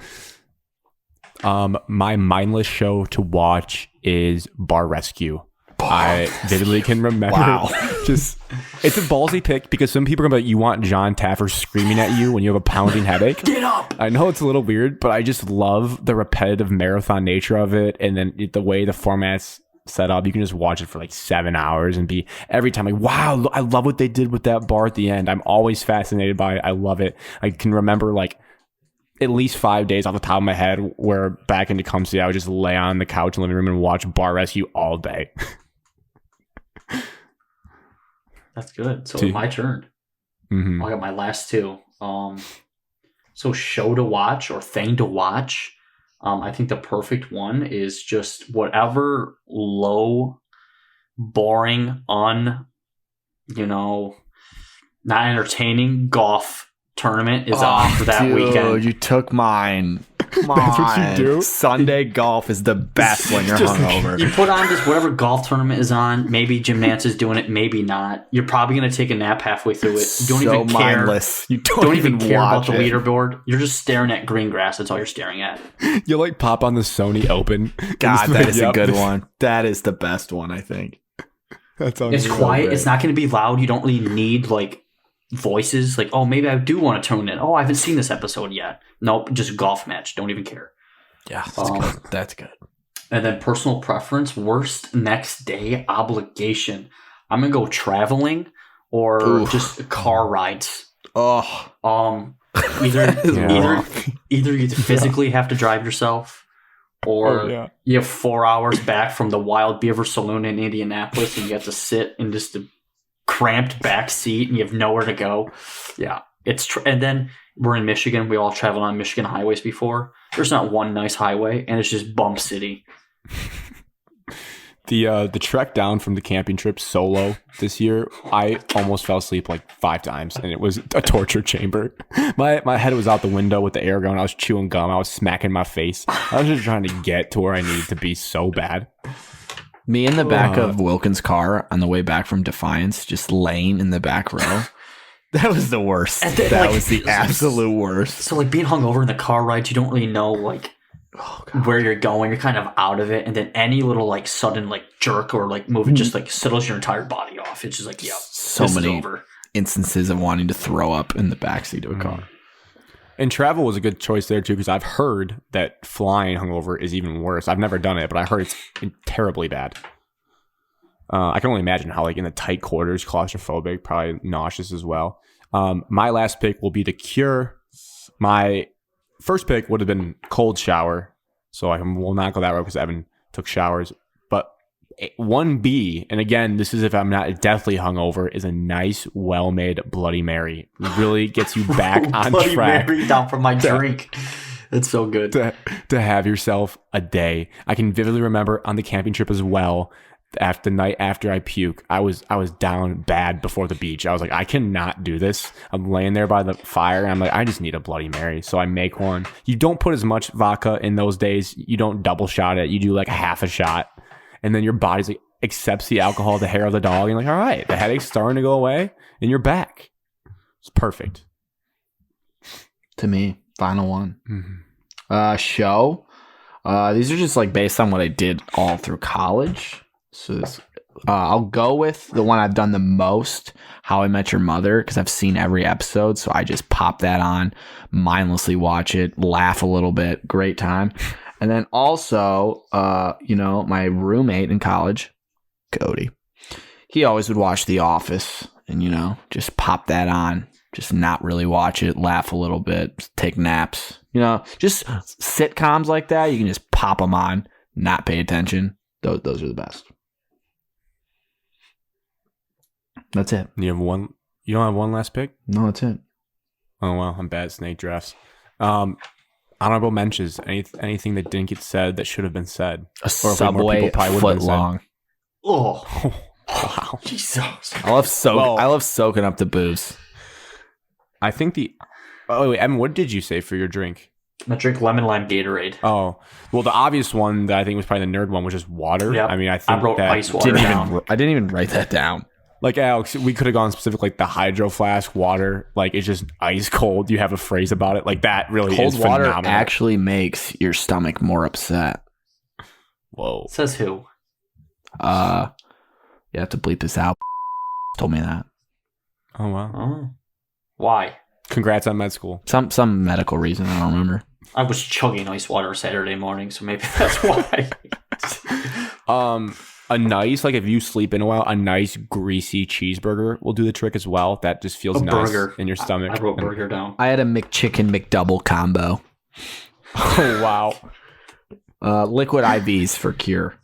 My mindless show to watch is Bar Rescue. I vividly can remember. Wow. Just it's a ballsy pick because some people are going to be like, you want John Taffer screaming at you when you have a pounding headache. get up. I know it's a little weird, but I just love the repetitive marathon nature of it, and then the way the format's set up. You can just watch it for like 7 hours and be every time like, wow, I love what they did with that bar at the end. I'm always fascinated by it. I love it. I can remember like at least 5 days off the top of my head where back in Tecumseh, I would just lay on the couch in the living room and watch Bar Rescue all day. That's good. So Two. my turn. Mm-hmm. I got my last two. So show to watch or thing to watch. I think the perfect one is just whatever low, boring, not entertaining golf tournament is on for that Dude, weekend. you took mine. Come That's what you on. do? Sunday golf is the best when you're hungover. You put on just whatever golf tournament is on. Maybe Gymnance is doing it, maybe not. You're probably going to take a nap halfway through it. You don't so even care. mindless. You Don't even care about watch the it. leaderboard. You're just staring at green grass. That's all you're staring at. You like pop on the Sony Open. God, that is a Yep. good one. That is the best one, I think. That sounds It's really quiet. great. It's not going to be loud. You don't really need like voices. Like, oh, maybe I do want to tune in. Oh, I haven't seen this episode yet. Nope, just golf match. Don't even care. Yeah, that's Um, good. That's good. And then personal preference, worst next day obligation. I'm gonna go traveling or Oof. just car rides. Oh, Either is either you physically have to drive yourself, or Oh, yeah. you have 4 hours back from the Wild Beaver Saloon in Indianapolis, and you have to sit in just a cramped back seat, and you have nowhere to go. Yeah, and then we're in Michigan. We all traveled on Michigan highways before. There's not one nice highway, and it's just bump city. The trek down from the camping trip solo this year, I almost fell asleep like 5 times, and it was a torture chamber. My head was out the window with the air going. I was chewing gum. I was smacking my face. I was just trying to get to where I needed to be so bad. me in the back of Wilkins' car on the way back from Defiance, just laying in the back row. That was the worst. And then, That like, was the absolute worst. So like being hungover in the car rides, you don't really know like where you're going. You're kind of out of it, and then any little like sudden like jerk or like movement just like settles your entire body off. It's just like, yep, So this is many over. instances of wanting to throw up in the backseat of a car. And travel was a good choice there too, because I've heard that flying hungover is even worse. I've never done it, but I heard it's terribly bad. I can only imagine how, like, in the tight quarters, claustrophobic, probably nauseous as well. My last pick will be The Cure. My first pick would have been cold shower, so I will not go that route because Evan took showers. But 1B, and again, this is if I'm not deathly hungover, is a nice, well-made Bloody Mary. Really gets you back on Bloody track. Mary down from my drink. It's so good. To have yourself a day. I can vividly remember on the camping trip as well, after the night after I puke, I was down bad before the beach. I was like, I cannot do this. I'm laying there by the fire, and I'm like, I just need a Bloody Mary. So I make one. You don't put as much vodka in those days. You don't double shot it. You do like a half a shot, and then your body's like accepts the alcohol, the hair of the dog, and you're like, all right, the headache's starting to go away, and you're back. It's perfect. To me, final one. Mm-hmm. Show. These are just like based on what I did all through college. So this, I'll go with the one I've done the most, How I Met Your Mother, because I've seen every episode. So I just pop that on, mindlessly watch it, laugh a little bit, great time. And then also, my roommate in college, Cody, he always would watch The Office and, just pop that on, just not really watch it, laugh a little bit, take naps, just sitcoms like that. You can just pop them on, not pay attention. Those are the best. That's it. You have one. You don't have one last pick? No, that's it. Oh well, I'm bad at snake drafts. Honorable mentions. Anything that didn't get said that should have been said. A Or if more Subway people probably foot would've been said. long. Oh, Wow. Jesus. I love Well- I love soaking up the booze. I think wait, Evan, what did you say for your drink? I drink lemon lime Gatorade. Oh, well, the obvious one that I think was probably the nerd one was just water. Yep. I mean, I think I wrote that ice water down. I didn't even write that down. like Alex, we could have gone specific like the hydro flask water. Like it's just ice cold. You have a phrase about it. Like that really Cold is water phenomenal. actually makes your stomach more upset. Whoa. Says who? You have to bleep this out. Told me that. Oh wow. Oh. Why? Congrats on med school. Some medical reason, I don't remember. I was chugging ice water Saturday morning, so maybe that's why. A nice, like if you sleep in a while, a nice greasy cheeseburger will do the trick as well. That just feels A nice burger. in your stomach. I wrote burger down. I had a McChicken McDouble combo. Oh wow. Liquid IVs for Cure.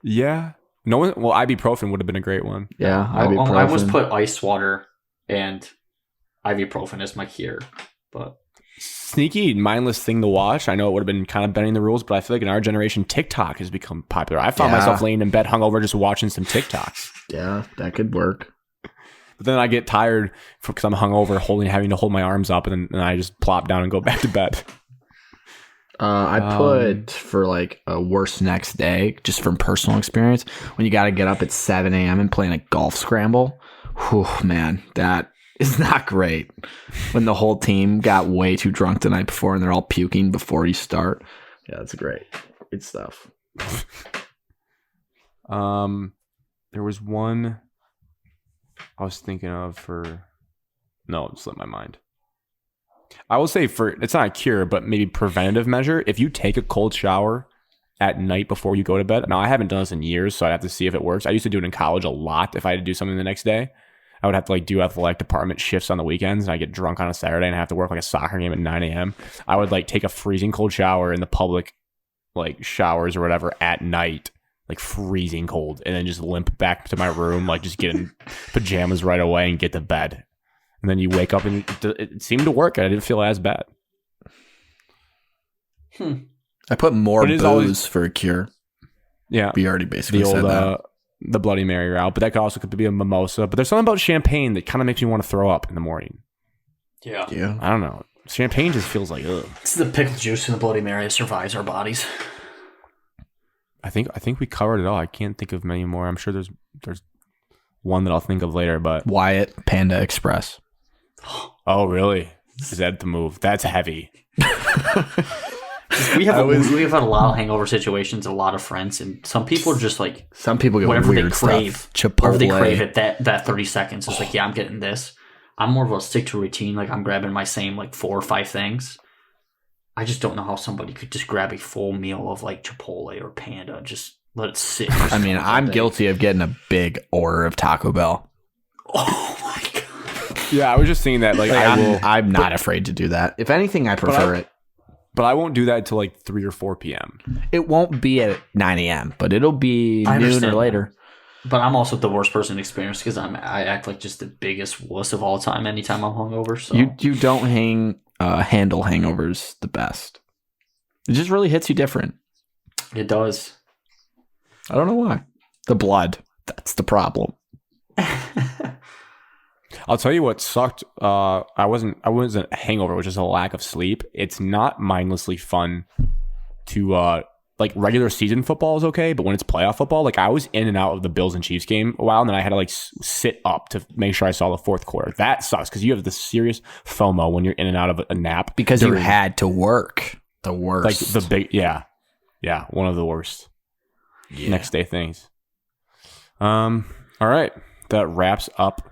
Yeah. No one. Well, ibuprofen would have been a great one. Yeah, I almost ibuprofen. put ice water and ibuprofen as my cure, but Sneaky, mindless thing to watch. I know it would have been kind of bending the rules, but I feel like in our generation, TikTok has become popular. I found Yeah. myself laying in bed hungover just watching some TikToks. Yeah, that could work. But then I get tired because I'm hungover, having to hold my arms up, and then I just plop down and go back to bed. I put for like a worse next day, just from personal experience, when you got to get up at 7 a.m. and play in a golf scramble. Whew, man, that is not great. When the whole team got way too drunk the night before and they're all puking before you start. Yeah, that's great. Good stuff. There was one I was thinking of for... No, it slipped my mind. I will say it's not a cure, but maybe preventative measure. If you take a cold shower at night before you go to bed. Now, I haven't done this in years, so I'd have to see if it works. I used to do it in college a lot. If I had to do something the next day, I would have to like do athletic department shifts on the weekends, and I get drunk on a Saturday and I have to work like a soccer game at 9 a.m. I would like take a freezing cold shower in the public like showers or whatever at night, like freezing cold, and then just limp back to my room, like just get in pajamas right away and get to bed. And then you wake up and it seemed to work. I didn't feel as bad. I put more booze for a cure. Yeah. We already basically said that. The Bloody Mary route, but that could also be a mimosa. But there's something about champagne that kind of makes me want to throw up in the morning. Yeah. I don't know. Champagne just feels like, ugh. It's the pickle juice in the Bloody Mary that survives our bodies. I think we covered it all. I can't think of many more. I'm sure there's one that I'll think of later, but Wyatt Panda Express. Oh, really? Is that the move? That's heavy. We have had a lot of hangover situations, a lot of friends, and some people are just like, some people get whatever weird they crave, stuff. Chipotle. Whatever they crave at that 30 seconds. It's like, yeah, I'm getting this. I'm more of a stick to routine. Like I'm grabbing my same like 4 or 5 things. I just don't know how somebody could just grab a full meal of like Chipotle or Panda, just let it sit. I mean, I'm guilty of getting a big order of Taco Bell. Oh my god. Yeah, I was just saying that. Like, I'm not afraid to do that. If anything, I prefer it. But I won't do that until like 3 or 4 p.m. It won't be at 9 a.m., but it'll be noon or later. But I'm also the worst person to experience because I act like just the biggest wuss of all time anytime I'm hungover. So you don't handle hangovers the best. It just really hits you different. It does. I don't know why. The blood. That's the problem. I'll tell you what sucked. I wasn't a hangover, which is a lack of sleep. It's not mindlessly fun to like regular season football is okay, but when it's playoff football, like I was in and out of the Bills and Chiefs game a while, and then I had to like sit up to make sure I saw the fourth quarter. That sucks because you have the serious FOMO when you're in and out of a nap because you had to work. The worst, like the big, yeah, one of the worst. Yeah. Next day things. All right, that wraps up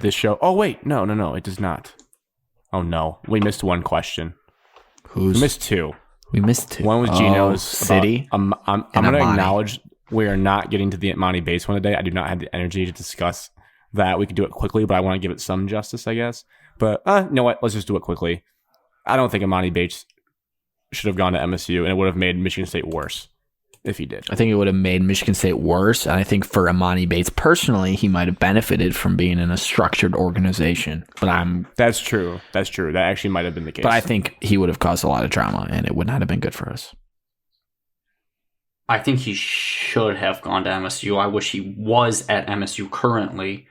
this show. Oh wait, no, it does not. Oh no, we missed one question. We missed 2. We missed 2. One was Gino's City. I'm going to acknowledge we are not getting to the Amani Bates one today. I do not have the energy to discuss that. We could do it quickly, but I want to give it some justice, I guess. But you know what? Let's just do it quickly. I don't think Amani Bates should have gone to MSU, and it would have made Michigan State worse if he did. I think it would have made Michigan State worse, and I think for Amani Bates personally, he might have benefited from being in a structured organization. But That's true. That actually might have been the case. But I think he would have caused a lot of drama, and it would not have been good for us. I think he should have gone to MSU. I wish he was at MSU currently.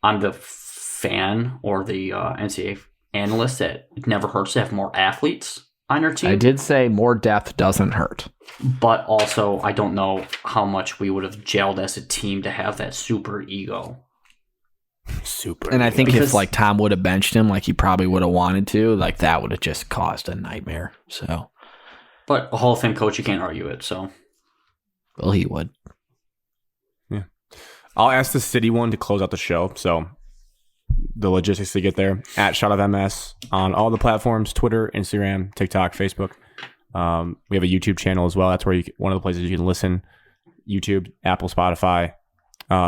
I'm the fan or the NCAA analyst that it never hurts to have more athletes on your team. I did say more depth doesn't hurt. But also, I don't know how much we would have gelled as a team to have that super ego. And I think if like Tom would have benched him like he probably would have wanted to, like that would have just caused a nightmare. So, but a Hall of Fame coach, you can't argue it. So, well, he would. Yeah, I'll ask the city one to close out the show. So, the logistics to get there at Shot of MS on all the platforms: Twitter, Instagram, TikTok, Facebook. We have a YouTube channel as well. That's where one of the places you can listen. YouTube, Apple, Spotify.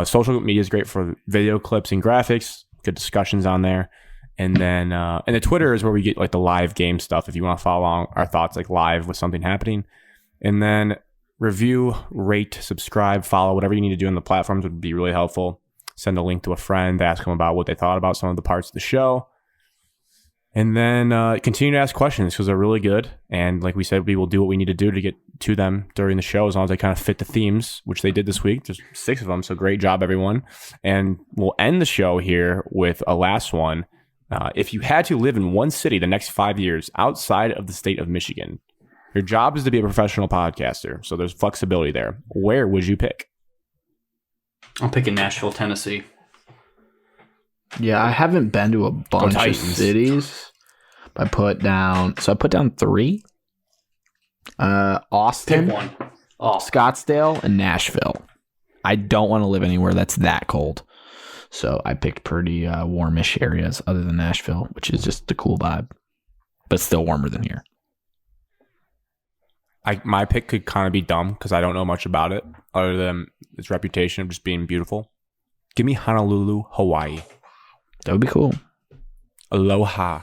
Social media is great for video clips and graphics. Good discussions on there. And then and the Twitter is where we get like the live game stuff if you want to follow along our thoughts like live with something happening. And then review, rate, subscribe, follow, whatever you need to do on the platforms would be really helpful. Send a link to a friend, ask them about what they thought about some of the parts of the show. And then continue to ask questions because they're really good. And like we said, we will do what we need to do to get to them during the show as long as they kind of fit the themes, which they did this week. There's 6 of them, so great job, everyone. And we'll end the show here with a last one. If you had to live in one city the next 5 years outside of the state of Michigan, Your job is to be a professional podcaster, so there's flexibility there. Where would you pick? I'm picking Nashville, Tennessee. Yeah, I haven't been to a bunch of Titans. cities. I put down 3. Austin, Pick one. Oh, Scottsdale, and Nashville. I don't want to live anywhere that's that cold. So I picked pretty warmish areas other than Nashville, which is just a cool vibe, but still warmer than here. My pick could kind of be dumb because I don't know much about it other than its reputation of just being beautiful. Give me Honolulu, Hawaii. That would be cool. Aloha.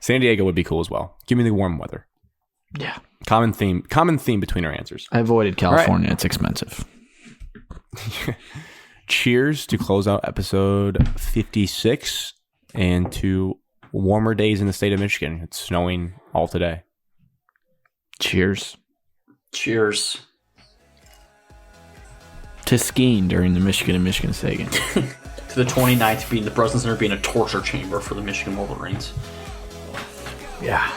San Diego would be cool as well. Give me the warm weather. Yeah. Common theme between our answers. I avoided California. It's expensive. Cheers to close out episode 56 and to warmer days in the state of Michigan. It's snowing all today. Cheers. cheers. To skiing during the Michigan and Michigan State game. To the 29th being the Breslin Center being a torture chamber for the Michigan Wolverines. Yeah.